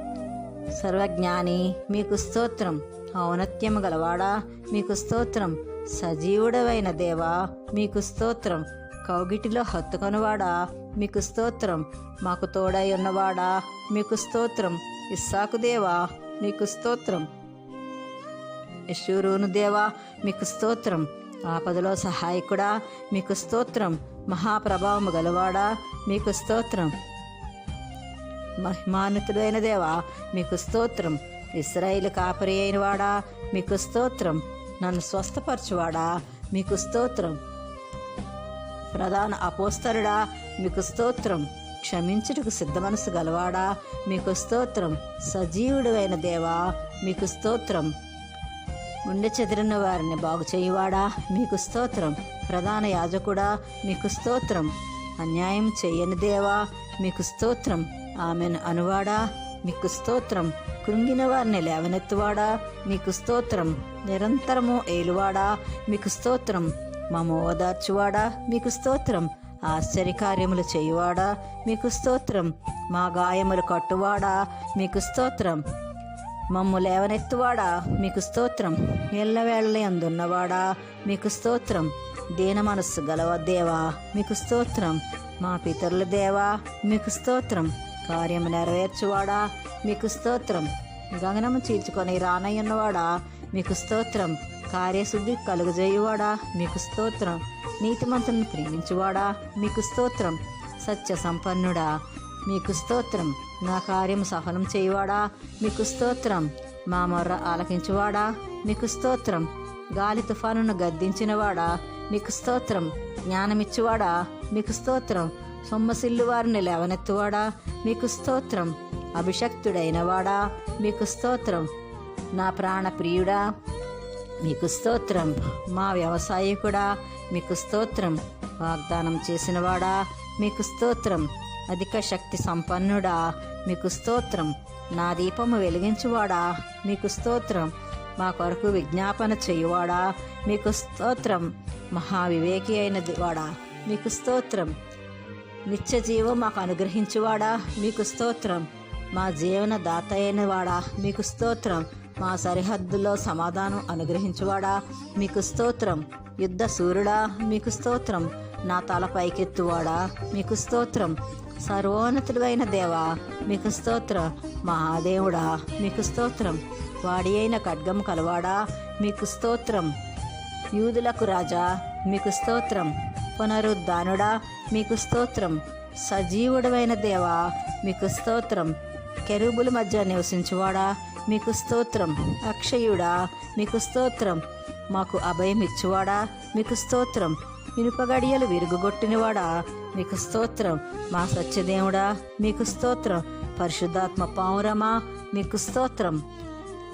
సర్వజ్ఞాని మీకు స్తోత్రం. ఔన్నత్యము గలవాడా మీకు స్తోత్రం. సజీవుడవైన దేవా మీకు స్తోత్రం. కౌగిటిలో హత్తుకొనివాడా మీకు స్తోత్రం. మాకు తోడై ఉన్నవాడా మీకు స్తోత్రం. ఇస్సాకు దేవా మీకు స్తోత్రం. యెషూరూను దేవా మీకు స్తోత్రం. ఆపదలో సహాయకుడా మీకు స్తోత్రం. మహాప్రభావము గలవాడా మీకు స్తోత్రం. మహిమాన్వితుడైన దేవా మీకు స్తోత్రం. ఇశ్రాయేలు కాపరి అయిన వాడా మీకు స్తోత్రం. నన్ను స్వస్థపరచువాడా మీకు స్తోత్రం. ప్రధాన అపోస్తలుడా మీకు స్తోత్రం. క్షమించుటకు సిద్ధ మనసు గలవాడా మీకు స్తోత్రం. సజీవుడైన దేవా మీకు స్తోత్రం. గుండె చెదిరిన వారిని బాగు చేయువాడా మీకు స్తోత్రం. ప్రధాన యాజకుడా మీకు స్తోత్రం. అన్యాయం చేయని దేవా మీకు స్తోత్రం. ఆమెను అనువాడా మీకు స్తోత్రం. కృంగిన వారిని లేవనెత్తువాడా మీకు స్తోత్రం. నిరంతరము ఏలువాడా మీకు స్తోత్రం. మమ్మ ఓదార్చువాడా మీకు స్తోత్రం. ఆశ్చర్యకార్యములు చేయువాడా మీకు స్తోత్రం. మా గాయములు కట్టువాడా మీకు స్తోత్రం. మమ్ము లేవనెత్తువాడా మీకు స్తోత్రం. ఎల్లవేళ అందున్నవాడా మీకు స్తోత్రం. దీన మనస్సు గలవ దేవా మీకు స్తోత్రం. మా పితరుల దేవా మీకు స్తోత్రం. కార్యము నెరవేర్చువాడా మీకు స్తోత్రం. గగనము చీల్చుకొని రానయ్యున్నవాడా మీకు స్తోత్రం. కార్యశుద్ధి కలుగజేయువాడా మీకు స్తోత్రం. నీతిమంతులను ప్రేమించువాడా మీకు స్తోత్రం. సత్య సంపన్నుడా మీకు స్తోత్రం. నా కార్యము సఫలం చేయువాడా మీకు స్తోత్రం. మా మొర్ర ఆలకించువాడా మీకు స్తోత్రం. గాలి తుఫానును గద్దించినవాడా మీకు స్తోత్రం. జ్ఞానమిచ్చువాడా మీకు స్తోత్రం. సొమ్మసిల్లు వారిని లేవనెత్తువాడా మీకు స్తోత్రం. అభిషక్తుడైన వాడా మీకు స్తోత్రం. నా ప్రాణ ప్రియుడా మీకు స్తోత్రం. మా వ్యవసాయకుడా మీకు స్తోత్రం. వాగ్దానం చేసినవాడా మీకు స్తోత్రం. అధిక శక్తి సంపన్నుడా మీకు స్తోత్రం. నా దీపము వెలిగించువాడా మీకు స్తోత్రం. మా కొరకు విజ్ఞాపన చేయువాడా మీకు స్తోత్రం. మహావివేకి అయిన వాడా మీకు స్తోత్రం. నిత్య జీవం మాకు అనుగ్రహించువాడా మీకు స్తోత్రం. మా జీవన దాత అయిన వాడా మీకు స్తోత్రం. మా సరిహద్దులో సమాధానం అనుగ్రహించువాడా మీకు స్తోత్రం. యుద్ధ సూర్యుడా మీకు స్తోత్రం. నా తల పైకెత్తువాడా మీకు స్తోత్రం. సర్వోన్నతుడైన దేవా మీకు స్తోత్రం. మహాదేవుడా మీకు స్తోత్రం. వాడి అయిన ఖడ్గము కలవాడా మీకు స్తోత్రం. యూదులకు రాజా మీకు స్తోత్రం. పునరుద్ధానుడా మీకు స్తోత్రం. సజీవుడైన దేవా మీకు స్తోత్రం. కెరూబుల మధ్య నివసించువాడా మీకు స్తోత్రం. అక్షయుడా మీకు స్తోత్రం. మాకు అభయమిచ్చువాడా మీకు స్తోత్రం. ఇనుపగడియలు విరుగుగొట్టినవాడా మీకు స్తోత్రం. మా సత్యదేవుడా మీకు స్తోత్రం. పరిశుద్ధాత్మ పావురమా మీకు స్తోత్రం.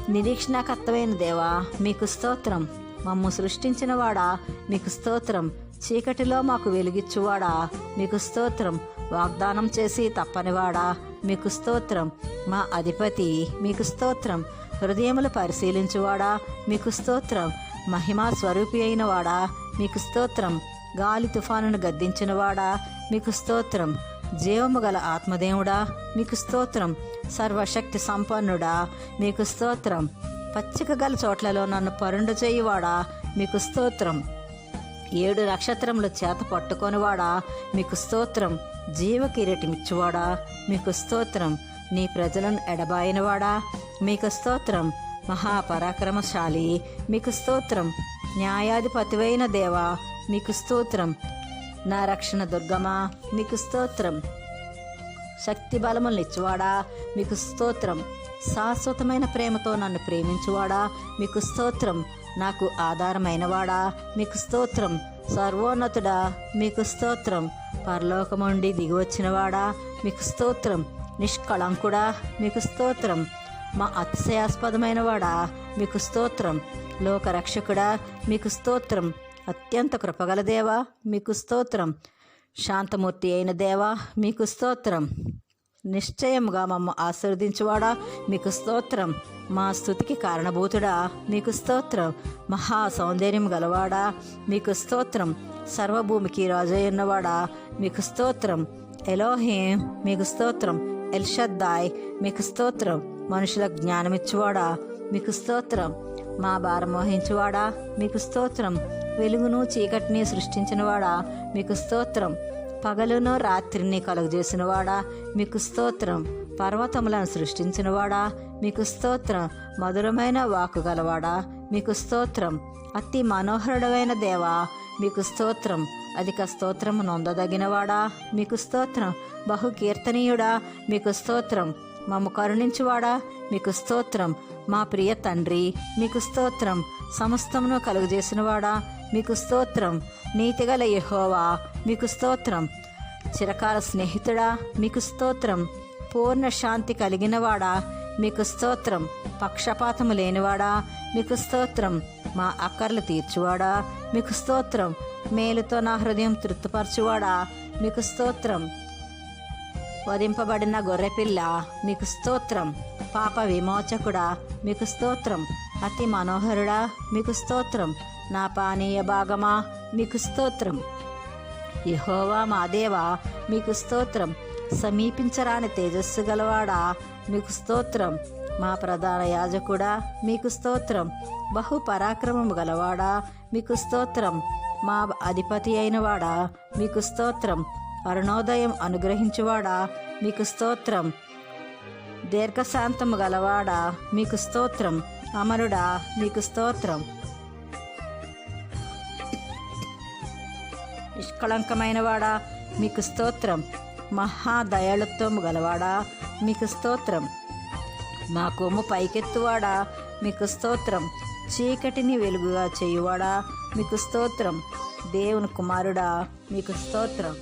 నిరీక్షణకర్తమైన దేవా మీకు స్తోత్రం. మమ్ము సృష్టించినవాడా మీకు స్తోత్రం. చీకటిలో మాకు వెలుగిచ్చువాడా మీకు స్తోత్రం. వాగ్దానం చేసి తప్పనివాడా మీకు స్తోత్రం. మా అధిపతి మీకు స్తోత్రం. హృదయములు పరిశీలించువాడా మీకు స్తోత్రం. మహిమా స్వరూపి అయిన వాడా మీకు స్తోత్రం. గాలి తుఫానును గద్దించినవాడా మీకు స్తోత్రం. జీవము గల ఆత్మదేవుడా మీకు స్తోత్రం. సర్వశక్తి సంపన్నుడా మీకు స్తోత్రం. పచ్చిక గల చోట్లలో నన్ను పరుండు చేయువాడా మీకు స్తోత్రం. 7 నక్షత్రముల చేత పట్టుకొనివాడా మీకు స్తోత్రం. జీవ కిరీటమిచ్చువాడా మీకు స్తోత్రం. నీ ప్రజలను ఎడబాయినవాడా మీకు స్తోత్రం. మహాపరాక్రమశాలి మీకు స్తోత్రం. న్యాయాధిపతివైన దేవా మీకు స్తోత్రం. నా రక్షణ దుర్గమా మీకు స్తోత్రం. శక్తి బలములనిచ్చువాడా మీకు స్తోత్రం. శాశ్వతమైన ప్రేమతో నన్ను ప్రేమించువాడా మీకు స్తోత్రం. నాకు ఆధారమైనవాడా మీకు స్తోత్రం. సర్వోన్నతుడా మీకు స్తోత్రం. పరలోకముండి దిగివచ్చినవాడా మీకు స్తోత్రం. నిష్కళంకుడా మీకు స్తోత్రం. మా అతిశయాస్పదమైన వాడా మీకు స్తోత్రం. లోకరక్షకుడా మీకు స్తోత్రం. అత్యంత కృపగల దేవా మీకు స్తోత్రం. శాంతమూర్తి అయిన దేవా మీకు స్తోత్రం. నిశ్చయముగా మమ్మ ఆశీర్వదించువాడా మీకు స్తోత్రం. మా స్తుతికి కారణభూతుడా మీకు స్తోత్రం. మహా సౌందర్యం గలవాడా మీకు స్తోత్రం. సర్వభూమికి రాజయ్యున్నవాడా మీకు స్తోత్రం. ఎలోహీం మీకు స్తోత్రం. ఎల్షద్దాయ్ మీకు స్తోత్రం. మనుషులకు జ్ఞానమిచ్చువాడా మీకు స్తోత్రం. మా భారం వహించువాడా మీకు స్తోత్రం. వెలుగును చీకటిని సృష్టించినవాడా మీకు స్తోత్రం. పగలును రాత్రిని కలుగజేసినవాడా మీకు స్తోత్రం. పర్వతములను సృష్టించినవాడా మీకు స్తోత్రం. మధురమైన వాక్కు గలవాడా మీకు స్తోత్రం. అతి మనోహరుడమైన దేవా మీకు స్తోత్రం. అధిక స్తోత్రము నొందదగినవాడా మీకు స్తోత్రం. బహుకీర్తనీయుడా మీకు స్తోత్రం. మమ్ము కరుణించువాడా మీకు స్తోత్రం. మా ప్రియ తండ్రి మీకు స్తోత్రం. సమస్తమును కలుగజేసినవాడా మీకు స్తోత్రం. నీతిగల యెహోవా మీకు స్తోత్రం. చిరకాల స్నేహితుడా మీకు స్తోత్రం. పూర్ణ శాంతి కలిగినవాడా మీకు స్తోత్రం. పక్షపాతము లేనివాడా మీకు స్తోత్రం. మా అక్కర్లు తీర్చువాడా మీకు స్తోత్రం. మేలుతో నా హృదయం తృప్తిపరచువాడా మీకు స్తోత్రం. వధింపబడిన గొర్రెపిల్ల మీకు స్తోత్రం. పాప విమోచకుడా మీకు స్తోత్రం. అతి మనోహరుడా మీకు స్తోత్రం. నా పానీయ భాగమా మీకు స్తోత్రం. యెహోవా మా దేవా మీకు స్తోత్రం. సమీపించరాని తేజస్సు గలవాడా మీకు స్తోత్రం. మా ప్రధాన యాజకుడా మీకు స్తోత్రం. బహు పరాక్రమము గలవాడా మీకు స్తోత్రం. మా అధిపతి అయినవాడా మీకు స్తోత్రం. అరుణోదయం అనుగ్రహించువాడా మీకు స్తోత్రం. దీర్ఘశాంతము గలవాడా మీకు స్తోత్రం. అమరుడా మీకు స్తోత్రం. నిష్కళంకమైనవాడా మీకు స్తోత్రం. మహాదయాళుత్వము గలవాడా మీకు స్తోత్రం. మా కొమ్ము పైకెత్తువాడా మీకు స్తోత్రం. చీకటిని వెలుగుగా చేయువాడా మీకు స్తోత్రం. దేవుని కుమారుడా మీకు స్తోత్రం.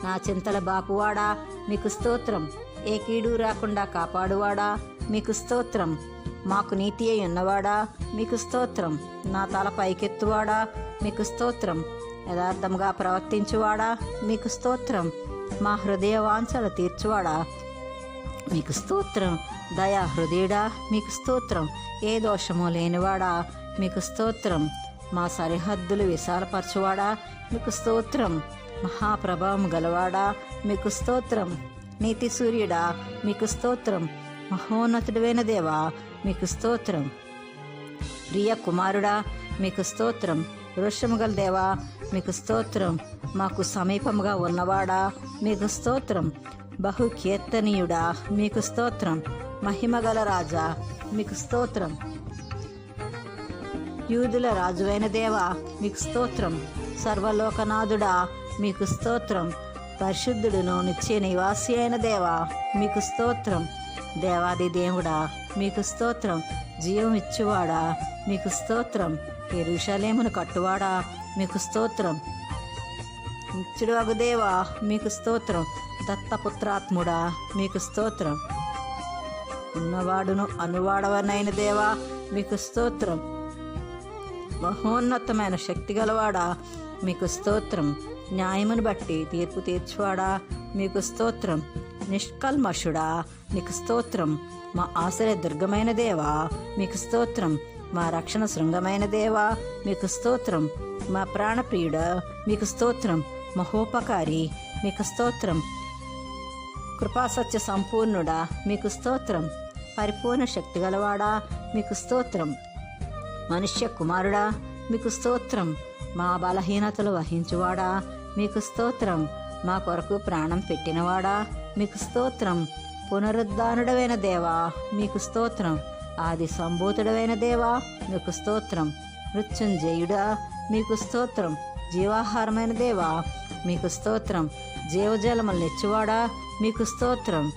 నా చింతల బాపువాడా మీకు స్తోత్రం. ఏ కీడు రాకుండా కాపాడువాడా మీకు స్తోత్రం. మాకు నీతి అయి ఉన్నవాడా మీకు స్తోత్రం. నా తల పైకెత్తువాడా మీకు స్తోత్రం. యథార్థంగా ప్రవర్తించువాడా మీకు స్తోత్రం. మా హృదయ వాంఛలు తీర్చువాడా మీకు స్తోత్రం. దయా హృదయుడా మీకు స్తోత్రం. ఏ దోషము లేనివాడా మీకు స్తోత్రం. మా సరిహద్దులు విశాలపరచువాడా మీకు స్తోత్రం. మహాప్రభావం గలవాడా మీకు స్తోత్రం. నీతి సూర్యుడా మీకు స్తోత్రం. మహోన్నతుడైన దేవా మీకు స్తోత్రం. ప్రియ కుమారుడా మీకు స్తోత్రం. రోషము గల దేవా మీకు స్తోత్రం. మాకు సమీపముగా ఉన్నవాడా మీకు స్తోత్రం. బహు కీర్తనీయుడా మీకు స్తోత్రం. మహిమగల రాజా మీకు స్తోత్రం. యూదుల రాజువైన దేవా మీకు స్తోత్రం. సర్వలోకనాథుడా మీకు స్తోత్రం. పరిశుద్ధుడును నిత్య నివాసి అయిన దేవా మీకు స్తోత్రం. దేవాది దేవుడా మీకు స్తోత్రం. జీవం ఇచ్చువాడా మీకు స్తోత్రం. యెరూషలేమును కట్టువాడా మీకు స్తోత్రం. నిత్యుడు అగు దేవా మీకు స్తోత్రం. దత్తపుత్రాత్ముడా మీకు స్తోత్రం. ఉన్నవాడును అనువాడవనైన దేవా మీకు స్తోత్రం. మహోన్నతమైన శక్తి గలవాడా మీకు స్తోత్రం. న్యాయమును బట్టి తీర్పు తీర్చువాడా మీకు స్తోత్రం. నిష్కల్మషుడా మీకు స్తోత్రం. మా ఆశ్రయ దుర్గమైన దేవా మీకు స్తోత్రం. మా రక్షణ శృంగమైన దేవా మీకు స్తోత్రం. మా ప్రాణప్రియుడా మీకు స్తోత్రం. మహోపకారి మీకు స్తోత్రం. కృపాసత్య సంపూర్ణుడా మీకు స్తోత్రం. పరిపూర్ణ శక్తి గలవాడా మీకు స్తోత్రం. మనుష్య కుమారుడా మీకు స్తోత్రం. మా బలహీనతలు వహించువాడా మీకు స్తోత్రం. మా కొరకు ప్రాణం పెట్టినవాడా మీకు స్తోత్రం. పునరుద్ధానుడవైన దేవా మీకు స్తోత్రం. ఆది సంభూతుడవైన దేవా మీకు స్తోత్రం. మృత్యుంజయుడా మీకు స్తోత్రం. జీవాహారమైన దేవా మీకు స్తోత్రం. జీవజలములనిచ్చువాడా మీకు స్తోత్రం.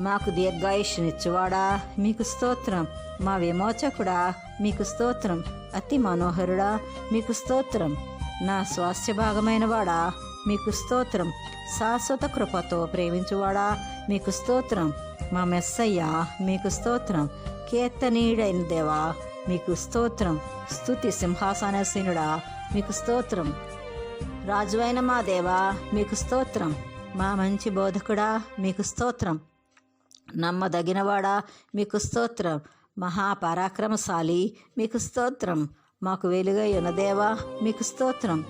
మాకు దీర్ఘాయుష్నిచ్చువాడా మీకు స్తోత్రం. మా విమోచకుడా మీకు స్తోత్రం. అతి మనోహరుడా మీకు స్తోత్రం. నా స్వాస్థ్య భాగమైన వాడా మీకు స్తోత్రం. శాశ్వత కృపతో ప్రేమించువాడా మీకు స్తోత్రం. మా మెస్సయ్య మీకు స్తోత్రం. కీర్తనీయుడైన దేవా మీకు స్తోత్రం. స్తుతి సింహాసనాసీనుడా మీకు స్తోత్రం. రాజువైన మా దేవా మీకు స్తోత్రం. మా మంచి బోధకుడా మీకు స్తోత్రం. నమ్మదగినవాడా మీకు స్తోత్రం. మహాపరాక్రమశాలి మీకు స్తోత్రం. మాకు వెలుగై ఉన్న దేవా మీకు స్తోత్రం.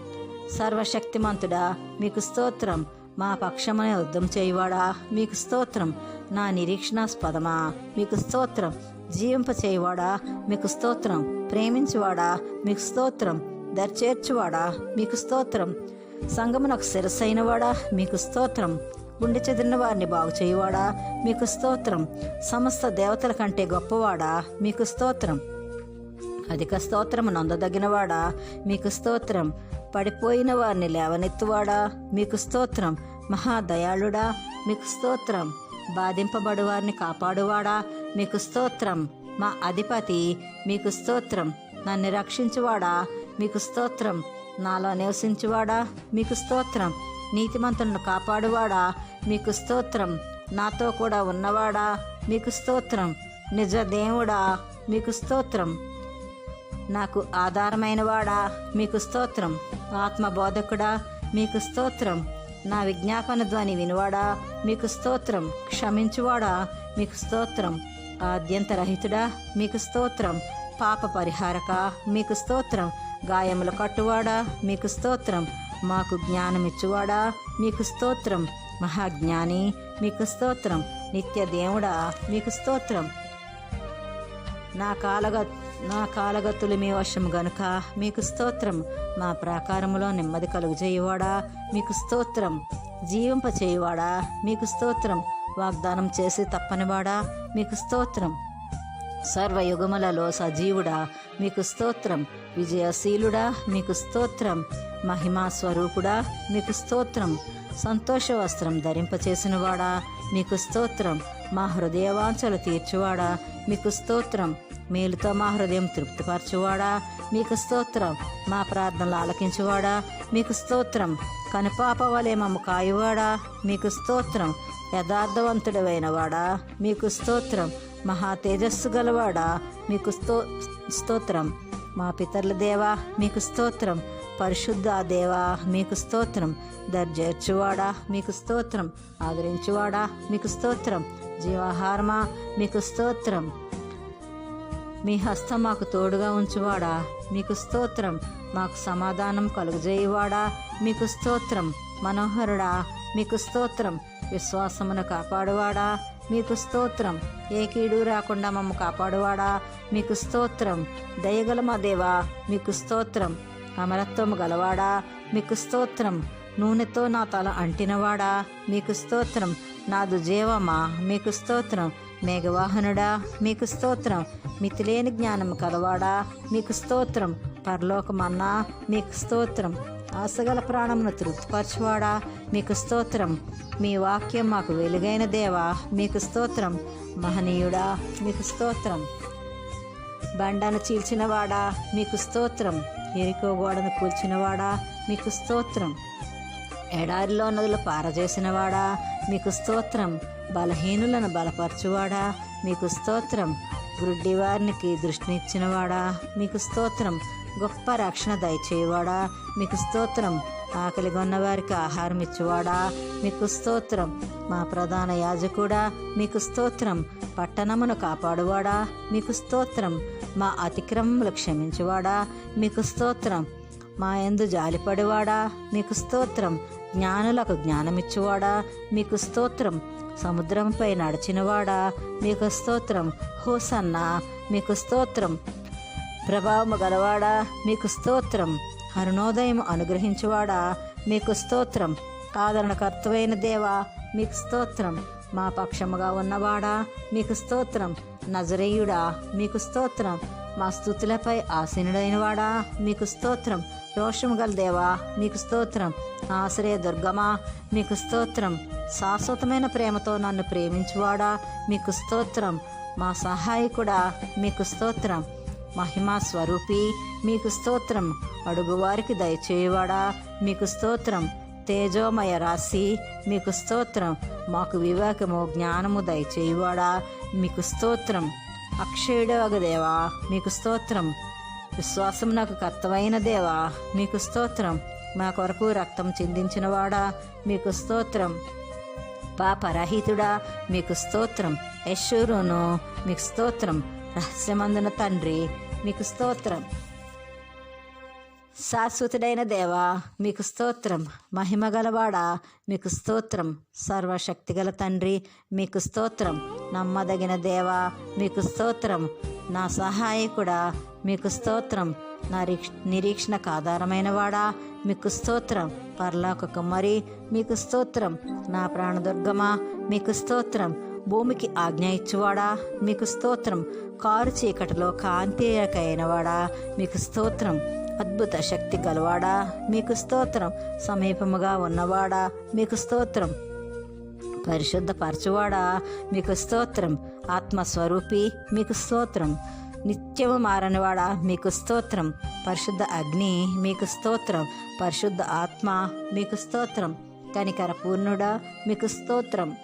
సర్వశక్తిమంతుడా మీకు స్తోత్రం. మా పక్షమున యుద్ధం చేయువాడా మీకు స్తోత్రం. నా నిరీక్షణాస్పదమా మీకు స్తోత్రం. జీవింపచేయువాడా మీకు స్తోత్రం. ప్రేమించువాడా మీకు స్తోత్రం. దర్చేర్చువాడా మీకు స్తోత్రం. సంగమునకు శిరస్సైనవాడా మీకు స్తోత్రం. గుండె చెదిరిన వారిని బాగు చేయువాడా మీకు స్తోత్రం. సమస్త దేవతల కంటే గొప్పవాడా మీకు స్తోత్రం. అధిక స్తోత్రము నొందదగినవాడా మీకు స్తోత్రం. పడిపోయిన వారిని లేవనెత్తువాడా మీకు స్తోత్రం. మహాదయాళుడా మీకు స్తోత్రం. బాధింపబడు వారిని కాపాడువాడా మీకు స్తోత్రం. మా అధిపతి మీకు స్తోత్రం. నన్ను రక్షించువాడా మీకు స్తోత్రం. నాలో నివసించువాడా మీకు స్తోత్రం. నీతిమంతులను కాపాడువాడా మీకు స్తోత్రం. నాతో కూడా ఉన్నవాడా మీకు స్తోత్రం. నిజ దేవుడా మీకు స్తోత్రం. నాకు ఆధారమైన వాడా మీకు స్తోత్రం. ఆత్మబోధకుడా మీకు స్తోత్రం. నా విజ్ఞాపన ధ్వని వినువాడా మీకు స్తోత్రం. క్షమించువాడా మీకు స్తోత్రం. ఆద్యంతరహితుడా మీకు స్తోత్రం. పాప పరిహారక మీకు స్తోత్రం. గాయముల కట్టువాడా మీకు స్తోత్రం. మాకు జ్ఞానమిచ్చువాడా మీకు స్తోత్రం. మహాజ్ఞాని మీకు స్తోత్రం. నిత్య దేవుడా మీకు స్తోత్రం. నా కాలగతులు మీ వశము గనుక మీకు స్తోత్రం. మా ప్రాకారములో నెమ్మది కలుగజేయువాడా మీకు స్తోత్రం. జీవింపచేయువాడా మీకు స్తోత్రం. వాగ్దానం చేసి తప్పనివాడా మీకు స్తోత్రం. సర్వయుగములలో సజీవుడా మీకు స్తోత్రం. విజయశీలుడా మీకు స్తోత్రం. మహిమా స్వరూపుడా మీకు స్తోత్రం. సంతోష వస్త్రం ధరింపచేసినవాడా మీకు స్తోత్రం. మా హృదయవాంఛలు తీర్చువాడా మీకు స్తోత్రం. మేలుతో మా హృదయం తృప్తిపరచువాడా మీకు స్తోత్రం. మా ప్రార్థనలు ఆలకించువాడా మీకు స్తోత్రం. కనుపాప వలె మమ్ము కాయువాడా మీకు స్తోత్రం. యథార్థవంతుడైన వాడా మీకు స్తోత్రం. మహా తేజస్సు గలవాడా మీకు స్తోత్రం. మా పితరుల దేవా మీకు స్తోత్రం. పరిశుద్ధ దేవా మీకు స్తోత్రం. దర్జేర్చువాడా మీకు స్తోత్రం. ఆదరించువాడా మీకు స్తోత్రం. జీవాహారమా మీకు స్తోత్రం. మీ హస్తం మాకు తోడుగా ఉంచువాడా మీకు స్తోత్రం. మాకు సమాధానం కలుగజేయువాడా మీకు స్తోత్రం. మనోహరుడా మీకు స్తోత్రం. విశ్వాసమును కాపాడువాడా మీకు స్తోత్రం. ఏ కీడు రాకుండా మమ్ము కాపాడువాడా మీకు స్తోత్రం. దయగల మా దేవా మీకు స్తోత్రం. అమరత్వము గలవాడా మీకు స్తోత్రం. నూనెతో నా తల అంటినవాడా మీకు స్తోత్రం. నాదు జీవమా మీకు స్తోత్రం. మేఘవాహనుడా మీకు స్తోత్రం. మితిలేని జ్ఞానము కలవాడా మీకు స్తోత్రం. పరలోకమన్నా మీకు స్తోత్రం. ఆశగల ప్రాణమును తృప్తిపరచువాడా మీకు స్తోత్రం. మీ వాక్యం మాకు వెలుగైన దేవా మీకు స్తోత్రం. మహనీయుడా మీకు స్తోత్రం. బండను చీల్చినవాడా మీకు స్తోత్రం. ఎరికో గోడను కూల్చినవాడా మీకు స్తోత్రం. ఎడారిలో నదులు పారజేసినవాడా మీకు స్తోత్రం. బలహీనులను బలపరచువాడా మీకు స్తోత్రం. గుడ్డివారికి దృష్టినిచ్చినవాడా మీకు స్తోత్రం. గొప్ప రక్షణ దయచేయవాడా మీకు స్తోత్రం. ఆకలిగొన్న వారికి ఆహారం ఇచ్చువాడా మీకు స్తోత్రం. మా ప్రధాన యాజకుడా మీకు స్తోత్రం. పట్టణమును కాపాడువాడా మీకు స్తోత్రం. మా అతిక్రమములు క్షమించువాడా మీకు స్తోత్రం. మా యందు జాలిపడివాడా మీకు స్తోత్రం. జ్ఞానులకు జ్ఞానమిచ్చువాడా మీకు స్తోత్రం. సముద్రంపై నడిచినవాడా మీకు స్తోత్రం. హోసన్నా మీకు స్తోత్రం. ప్రభావము గలవాడా మీకు స్తోత్రం. అరుణోదయం అనుగ్రహించువాడా మీకు స్తోత్రం. ఆదరణకర్తవైన దేవా మీకు స్తోత్రం. మా పక్షముగా ఉన్నవాడా మీకు స్తోత్రం. నజరేయుడా మీకు స్తోత్రం. మా స్తుతులపై ఆసీనుడైన వాడా మీకు స్తోత్రం. రోషము గల దేవా మీకు స్తోత్రం. ఆశ్రయ దుర్గమా మీకు స్తోత్రం. శాశ్వతమైన ప్రేమతో నన్ను ప్రేమించువాడా మీకు స్తోత్రం. మా సహాయకుడా మీకు స్తోత్రం. మహిమా స్వరూపి మీకు స్తోత్రం. అడుగువారికి దయచేయవాడా మీకు స్తోత్రం. తేజోమయ రాశి మీకు స్తోత్రం. మాకు వివేకము జ్ఞానము దయచేయవాడా మీకు స్తోత్రం. అక్షయుడవగ దేవా మీకు స్తోత్రం. విశ్వాసం నాకు కర్తవైన దేవా మీకు స్తోత్రం. మా కొరకు రక్తం చిందించినవాడా మీకు స్తోత్రం. పాపరహితుడా మీకు స్తోత్రం. యశూరును మీకు స్తోత్రం. రహస్యమందున తండ్రి మీకు స్తోత్రం. శాశ్వతుడైన దేవా మీకు స్తోత్రం. మహిమగలవాడా మీకు స్తోత్రం. సర్వశక్తిగల తండ్రి మీకు స్తోత్రం. నమ్మదగిన దేవా మీకు స్తోత్రం. నా సహాయకుడా మీకు స్తోత్రం. నా నిరీక్షణకు ఆధారమైన వాడా మీకు స్తోత్రం. పరలోక కుమ్మరి మీకు స్తోత్రం. నా ప్రాణదుర్గమా మీకు స్తోత్రం. భూమికి ఆజ్ఞ ఇచ్చువాడా మీకు స్తోత్రం. కారు చీకటిలో కాంతికైనవాడా మీకు స్తోత్రం. అద్భుత శక్తి గలవాడా మీకు స్తోత్రం. సమీపముగా ఉన్నవాడా మీకు స్తోత్రం. పరిశుద్ధపరచువాడా మీకు స్తోత్రం. ఆత్మస్వరూపి మీకు స్తోత్రం. నిత్యము మారనివాడా మీకు స్తోత్రం. పరిశుద్ధ అగ్ని మీకు స్తోత్రం. పరిశుద్ధ ఆత్మ మీకు స్తోత్రం. కనికర పూర్ణుడా మీకు స్తోత్రం.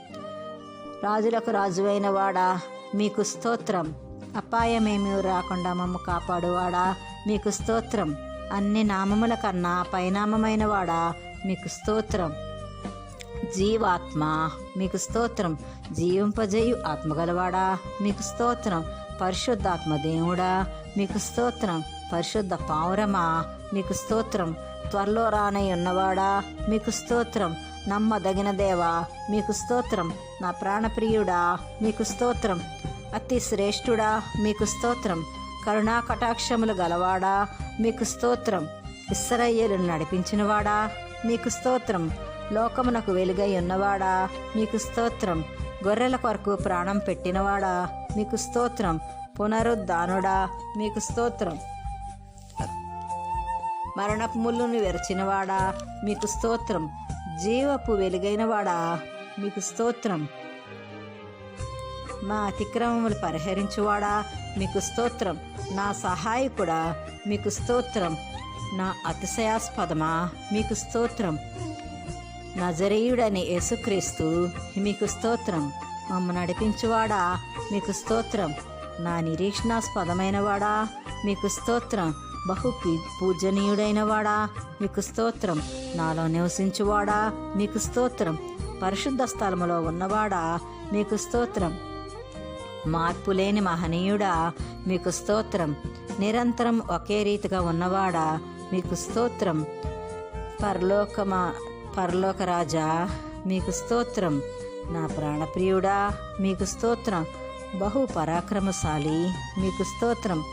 రాజులకు రాజువైన వాడా మీకు స్తోత్రం. అపాయమేమీ రాకుండా మమ్ము కాపాడువాడా మీకు స్తోత్రం. అన్ని నామముల కన్నా పైనామమైన వాడా మీకు స్తోత్రం. జీవాత్మ మీకు స్తోత్రం. జీవింపజేయు ఆత్మగలవాడా మీకు స్తోత్రం. పరిశుద్ధాత్మ దేవుడా మీకు స్తోత్రం. పరిశుద్ధ పావురమా మీకు స్తోత్రం. త్వరలో రానై ఉన్నవాడా మీకు స్తోత్రం. నమ్మదగిన దేవా మీకు స్తోత్రం. నా ప్రాణప్రియుడా మీకు స్తోత్రం. అతి శ్రేష్ఠుడా మీకు స్తోత్రం. కరుణా కటాక్షములు గలవాడా మీకు స్తోత్రం. ఇశ్రాయేలును నడిపించినవాడా మీకు స్తోత్రం. లోకమునకు వెలుగై ఉన్నవాడా మీకు స్తోత్రం. గొర్రెల కొరకు ప్రాణం పెట్టినవాడా మీకు స్తోత్రం. పునరుద్ధానుడా మీకు స్తోత్రం. మరణపు ముళ్ళును విరచినవాడా మీకు స్తోత్రం. జీవపు వెలుగైనవాడా మీకు స్తోత్రం. మా అతిక్రమములు పరిహరించువాడా మీకు స్తోత్రం. నా సహాయకుడా మీకు స్తోత్రం. నా అతిశయాస్పదమా మీకు స్తోత్రం. నజరేయుడని యేసుక్రీస్తు మీకు స్తోత్రం. మమ్మ నడిపించువాడా మీకు స్తోత్రం. నా నిరీక్షణాస్పదమైన వాడా మీకు స్తోత్రం. బహు పూజనీయుడైన వాడా మీకు స్తోత్రం. నాలో నివసించువాడా మీకు స్తోత్రం. పరిశుద్ధ స్థలములో ఉన్నవాడా మీకు స్తోత్రం. మార్పులేని మహనీయుడా మీకు స్తోత్రం. నిరంతరం ఒకే రీతిగా ఉన్నవాడా మీకు స్తోత్రం. పరలోకరాజా మీకు స్తోత్రం. నా ప్రాణప్రియుడా మీకు స్తోత్రం. బహు పరాక్రమశాలి మీకు స్తోత్రం.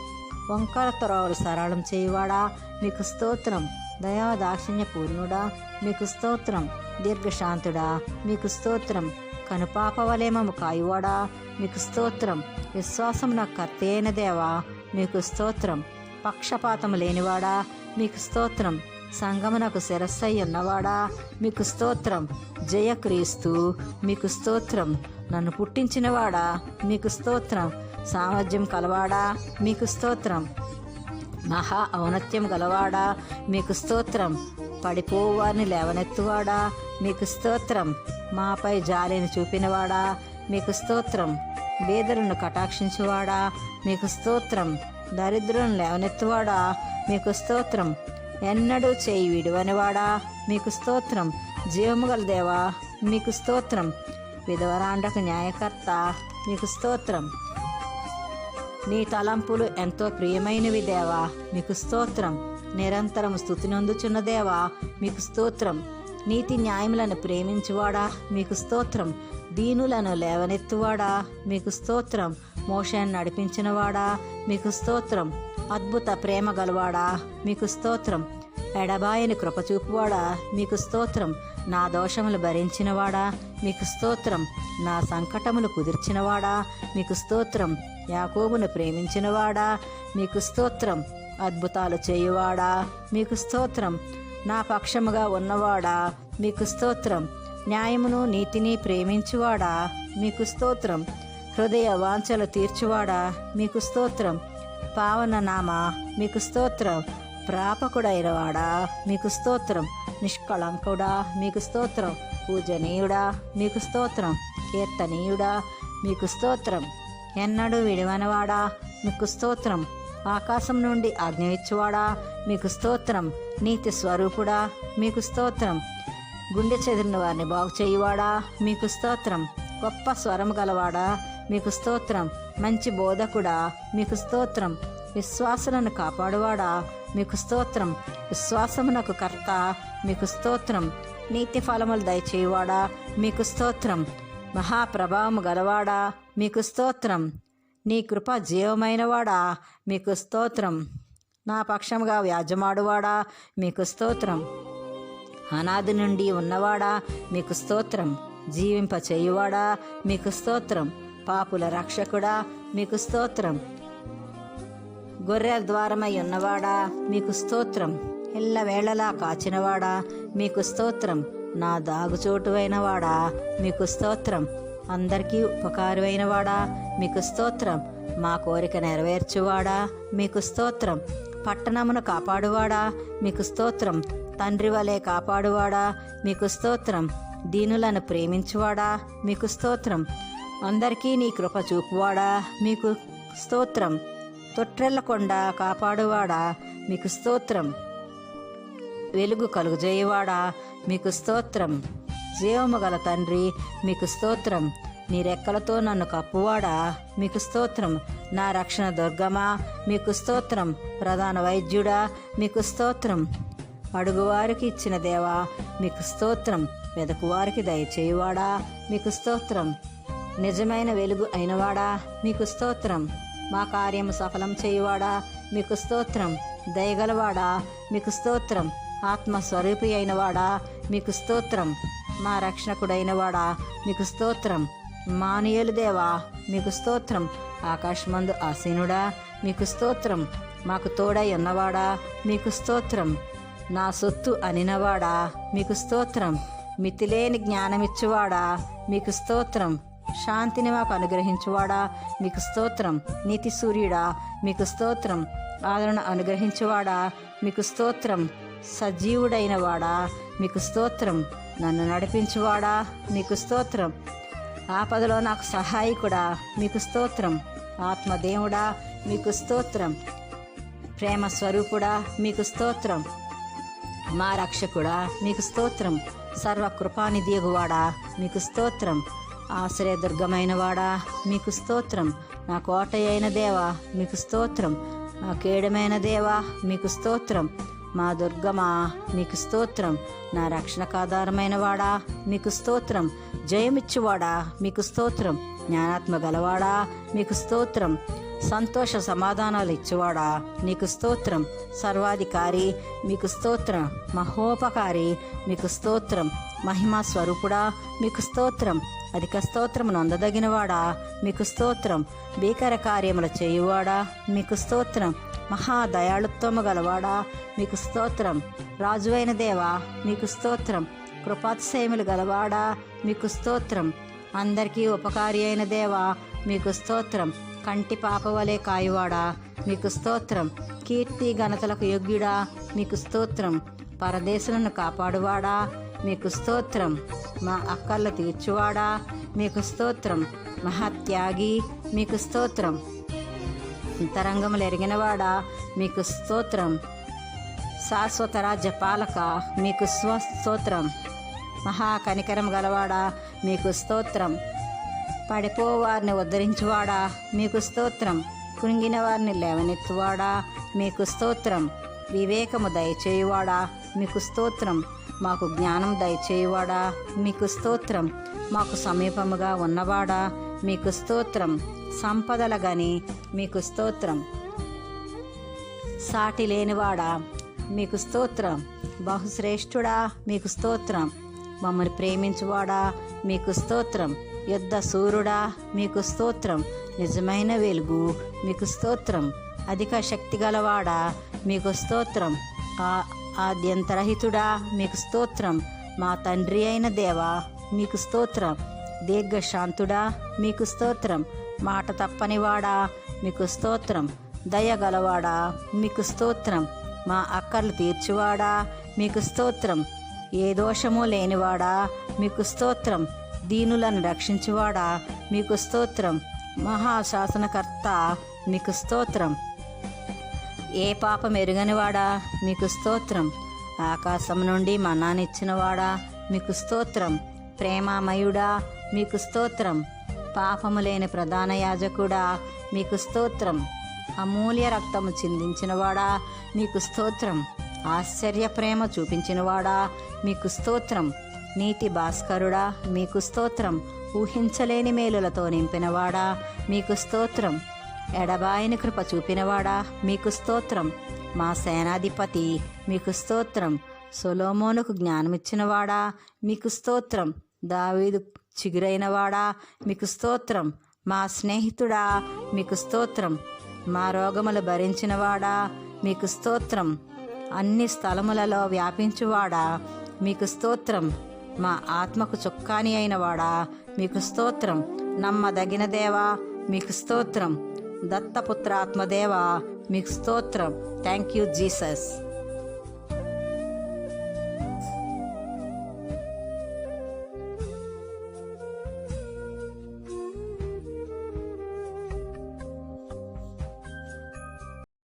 వంకర త్రోవలు సరళం చేయువాడా మీకు స్తోత్రం. దయాదాక్షిణ్య పూర్ణుడా మీకు స్తోత్రం. దీర్ఘశాంతుడా మీకు స్తోత్రం. కనుపాపవలేమము కాయువాడా మీకు స్తోత్రం. విశ్వాసం నా కర్త అయిన దేవా మీకు స్తోత్రం. పక్షపాతము లేనివాడా మీకు స్తోత్రం. సంగమునకు శిరస్సై ఉన్నవాడా మీకు స్తోత్రం. జయక్రీస్తు మీకు స్తోత్రం. నన్ను పుట్టించినవాడా మీకు స్తోత్రం. సామర్థ్యం కలవాడా మీకు స్తోత్రం. మహా ఔన్నత్యం గలవాడా మీకు స్తోత్రం. పడిపోవారిని లేవనెత్తువాడా మీకు స్తోత్రం. మాపై జాలిని చూపినవాడా మీకు స్తోత్రం. బేదలను కటాక్షించువాడా మీకు స్తోత్రం. దరిద్రులను లేవనెత్తువాడా మీకు స్తోత్రం. ఎన్నడూ చేయి విడువనివాడా మీకు స్తోత్రం. జీవము గల దేవా మీకు స్తోత్రం. విధవరాండకు న్యాయకర్త మీకు స్తోత్రం. నీ తలంపులు ఎంతో ప్రియమైనవి దేవా మీకు స్తోత్రం. నిరంతరం స్తుతినందుచున్న దేవా మీకు స్తోత్రం. నీతి న్యాయములను ప్రేమించువాడా మీకు స్తోత్రం. దీనులను లేవనెత్తువాడా మీకు స్తోత్రం. మోషేను నడిపించినవాడా మీకు స్తోత్రం. అద్భుత ప్రేమ గలవాడా మీకు స్తోత్రం. ఎడబాయని కృపచూపువాడా మీకు స్తోత్రం. నా దోషములు భరించినవాడా మీకు స్తోత్రం. నా సంకటములు కుదిర్చినవాడా మీకు స్తోత్రం. యాకోబును ప్రేమించినవాడా మీకు స్తోత్రం. అద్భుతాలు చేయువాడా మీకు స్తోత్రం. నా పక్షముగా ఉన్నవాడా మీకు స్తోత్రం. న్యాయమును నీతిని ప్రేమించువాడా మీకు స్తోత్రం. హృదయ వాంఛలు తీర్చువాడా మీకు స్తోత్రం. పావన నామ మీకు స్తోత్రం. ప్రాపకుడైనవాడా మీకు స్తోత్రం. నిష్కళంకుడా మీకు స్తోత్రం. పూజనీయుడా మీకు స్తోత్రం. కీర్తనీయుడా మీకు స్తోత్రం. ఎన్నడూ విడివనవాడా మీకు స్తోత్రం. ఆకాశం నుండి ఆజ్ఞ ఇచ్చువాడా మీకు స్తోత్రం. నీతి స్వరూపుడా మీకు స్తోత్రం. గుండె చెదిరిన వారిని బాగు చేయువాడా మీకు స్తోత్రం. గొప్ప స్వరం గలవాడా మీకు స్తోత్రం. మంచి బోధకుడా మీకు స్తోత్రం. విశ్వాసులను కాపాడువాడా మీకు స్తోత్రం. విశ్వాసమునకు కర్త మీకు స్తోత్రం. నీతి ఫలములు దయచేయువాడా మీకు స్తోత్రం. మహాప్రభావము గలవాడా మీకు స్తోత్రం. నీ కృప జీవమైనవాడా మీకు స్తోత్రం. నా పక్షముగా వ్యాజ్యమాడువాడా మీకు స్తోత్రం. అనాది నుండి ఉన్నవాడా మీకు స్తోత్రం. జీవింపచేయువాడా మీకు స్తోత్రం. పాపుల రక్షకుడా మీకు స్తోత్రం. గొర్రెల ద్వారమై ఉన్నవాడా మీకు స్తోత్రం. ఎల్లవేళలా కాచినవాడా మీకు స్తోత్రం. నా దాగుచోటువైనవాడా మీకు స్తోత్రం. అందరికీ ఉపకారమైనవాడా మీకు స్తోత్రం. మా కోరిక నెరవేర్చువాడా మీకు స్తోత్రం. పట్టణమును కాపాడువాడా మీకు స్తోత్రం. తండ్రి వలె కాపాడువాడా మీకు స్తోత్రం. దీనులను ప్రేమించువాడా మీకు స్తోత్రం. అందరికీ నీ కృప చూపువాడా మీకు స్తోత్రం. తొట్రెళ్లకుండా కాపాడువాడా మీకు స్తోత్రం. వెలుగు కలుగజేయువాడా మీకు స్తోత్రం. జీవము గల తండ్రి మీకు స్తోత్రం. నీ రెక్కలతో నన్ను కప్పువాడా మీకు స్తోత్రం. నా రక్షణ దుర్గమా మీకు స్తోత్రం. ప్రధాన వైద్యుడా మీకు స్తోత్రం. అడుగువారికి ఇచ్చిన దేవా మీకు స్తోత్రం. వెదకువారికి దయచేయువాడా మీకు స్తోత్రం. నిజమైన వెలుగు అయినవాడా మీకు స్తోత్రం. మా కార్యము సఫలం చేయువాడా మీకు స్తోత్రం. దయగలవాడా మీకు స్తోత్రం. ఆత్మస్వరూపి అయినవాడా మీకు స్తోత్రం. మా రక్షకుడైనవాడా మీకు స్తోత్రం. మానీయులు దేవా మీకు స్తోత్రం. ఆకాశమందు ఆసీనుడా మీకు స్తోత్రం. మాకు తోడై ఉన్నవాడా మీకు స్తోత్రం. నా సొత్తు అనినవాడా మీకు స్తోత్రం. మితిలేని జ్ఞానమిచ్చువాడా మీకు స్తోత్రం. శాంతిని మాకు అనుగ్రహించువాడా మీకు స్తోత్రం. నీతి సూర్యుడా మీకు స్తోత్రం. ఆదరణ అనుగ్రహించువాడా మీకు స్తోత్రం. సజీవుడైన వాడా మీకు స్తోత్రం. నన్ను నడిపించువాడా మీకు స్తోత్రం. ఆపదలో నాకు సహాయకుడా మీకు స్తోత్రం. ఆత్మదేవుడా మీకు స్తోత్రం. ప్రేమ స్వరూపుడా మీకు స్తోత్రం. మా రక్షకుడా మీకు స్తోత్రం. సర్వకృపానిధియగువాడా మీకు స్తోత్రం. ఆశ్రయదుర్గమైన వాడా మీకు స్తోత్రం. నా కోట అయిన దేవా మీకు స్తోత్రం. నా కేడమైన దేవా మీకు స్తోత్రం. మా దుర్గమా మీకు స్తోత్రం. నా రక్షణకాధారమైన వాడా మీకు స్తోత్రం. జయమిచ్చువాడా మీకు స్తోత్రం. జ్ఞానాత్మ గలవాడా మీకు స్తోత్రం. సంతోష సమాధానాలు ఇచ్చువాడా నీకు స్తోత్రం. సర్వాధికారి మీకు స్తోత్రం. మహోపకారి మీకు స్తోత్రం. మహిమా స్వరూపుడా మీకు స్తోత్రం. అధిక స్తోత్రము నొందదగినవాడా మీకు స్తోత్రం. భీకర కార్యములు చేయువాడా మీకు స్తోత్రం. మహాదయాళుత్వము గలవాడా మీకు స్తోత్రం. రాజువైన దేవా మీకు స్తోత్రం. కృపాతిశయములు గలవాడా మీకు స్తోత్రం. అందరికీ ఉపకారి అయిన దేవా మీకు స్తోత్రం. కంటి పాప వలె కాయువాడా మీకు స్తోత్రం. కీర్తి ఘనతలకు యోగ్యుడా మీకు స్తోత్రం. పరదేశులను కాపాడువాడా మీకు స్తోత్రం. మా అక్కర్లు తీర్చువాడా మీకు స్తోత్రం. మహాత్యాగి మీకు స్తోత్రం. అంతరంగములు ఎరిగినవాడా మీకు స్తోత్రం. శాశ్వత రాజ్య పాలక మీకు స్తోత్రం. మహాకనికరం గలవాడా మీకు స్తోత్రం. పడిపోవారిని ఉద్ధరించువాడా మీకు స్తోత్రం. కృంగిన వారిని లేవనెత్తువాడా మీకు స్తోత్రం. వివేకము దయచేయువాడా మీకు స్తోత్రం. మాకు జ్ఞానం దయచేయువాడా మీకు స్తోత్రం. మాకు సమీపముగా ఉన్నవాడా మీకు స్తోత్రం. సంపదల గని మీకు స్తోత్రం. సాటి లేనివాడా మీకు స్తోత్రం, బహుశ్రేష్ఠుడా మీకు స్తోత్రం, మమ్మల్ని ప్రేమించువాడా మీకు స్తోత్రం, యుద్ధ సూర్యుడా మీకు స్తోత్రం, నిజమైన వెలుగు మీకు స్తోత్రం, అధిక శక్తి గలవాడా మీకు స్తోత్రం, ఆద్యంతరహితుడా మీకు స్తోత్రం, మా తండ్రి అయిన దేవా మీకు స్తోత్రం, దీర్ఘశాంతుడా మీకు స్తోత్రం, మాట తప్పనివాడా మీకు స్తోత్రం, దయగలవాడా మీకు స్తోత్రం, మా అక్కర్లు తీర్చువాడా మీకు స్తోత్రం, ఏ దోషము లేనివాడా మీకు స్తోత్రం, దీనులను రక్షించువాడా మీకు స్తోత్రం, మహాశాసనకర్త మీకు స్తోత్రం, ఏ పాపం ఎరుగనివాడా మీకు స్తోత్రం, ఆకాశం నుండి మన్నానిచ్చినవాడా మీకు స్తోత్రం, ప్రేమామయుడా మీకు స్తోత్రం, పాపము లేని ప్రధాన యాజకుడా మీకు స్తోత్రం, అమూల్య రక్తము చిందించినవాడా మీకు స్తోత్రం, ఆశ్చర్య ప్రేమ చూపించినవాడా మీకు స్తోత్రం, నీతి భాస్కరుడా మీకు స్తోత్రం, ఊహించలేని మేలులతో నింపినవాడా మీకు స్తోత్రం, ఎడబాయిని కృప చూపినవాడా మీకు స్తోత్రం, మా సేనాధిపతి మీకు స్తోత్రం, సొలొమోనుకు జ్ఞానమిచ్చినవాడా మీకు స్తోత్రం, దావీదు చిగురైనవాడా మీకు స్తోత్రం, మా స్నేహితుడా మీకు స్తోత్రం, మా రోగములు భరించినవాడా మీకు స్తోత్రం, అన్ని స్థలములలో వ్యాపించువాడా మీకు స్తోత్రం, మా ఆత్మకు చుక్కాని అయినవాడా మీకు స్తోత్రం, నమ్మదగిన దేవా మీకు స్తోత్రం, దత్తపుత్రాత్మదేవా మీకు స్తోత్రం. Thank you Jesus.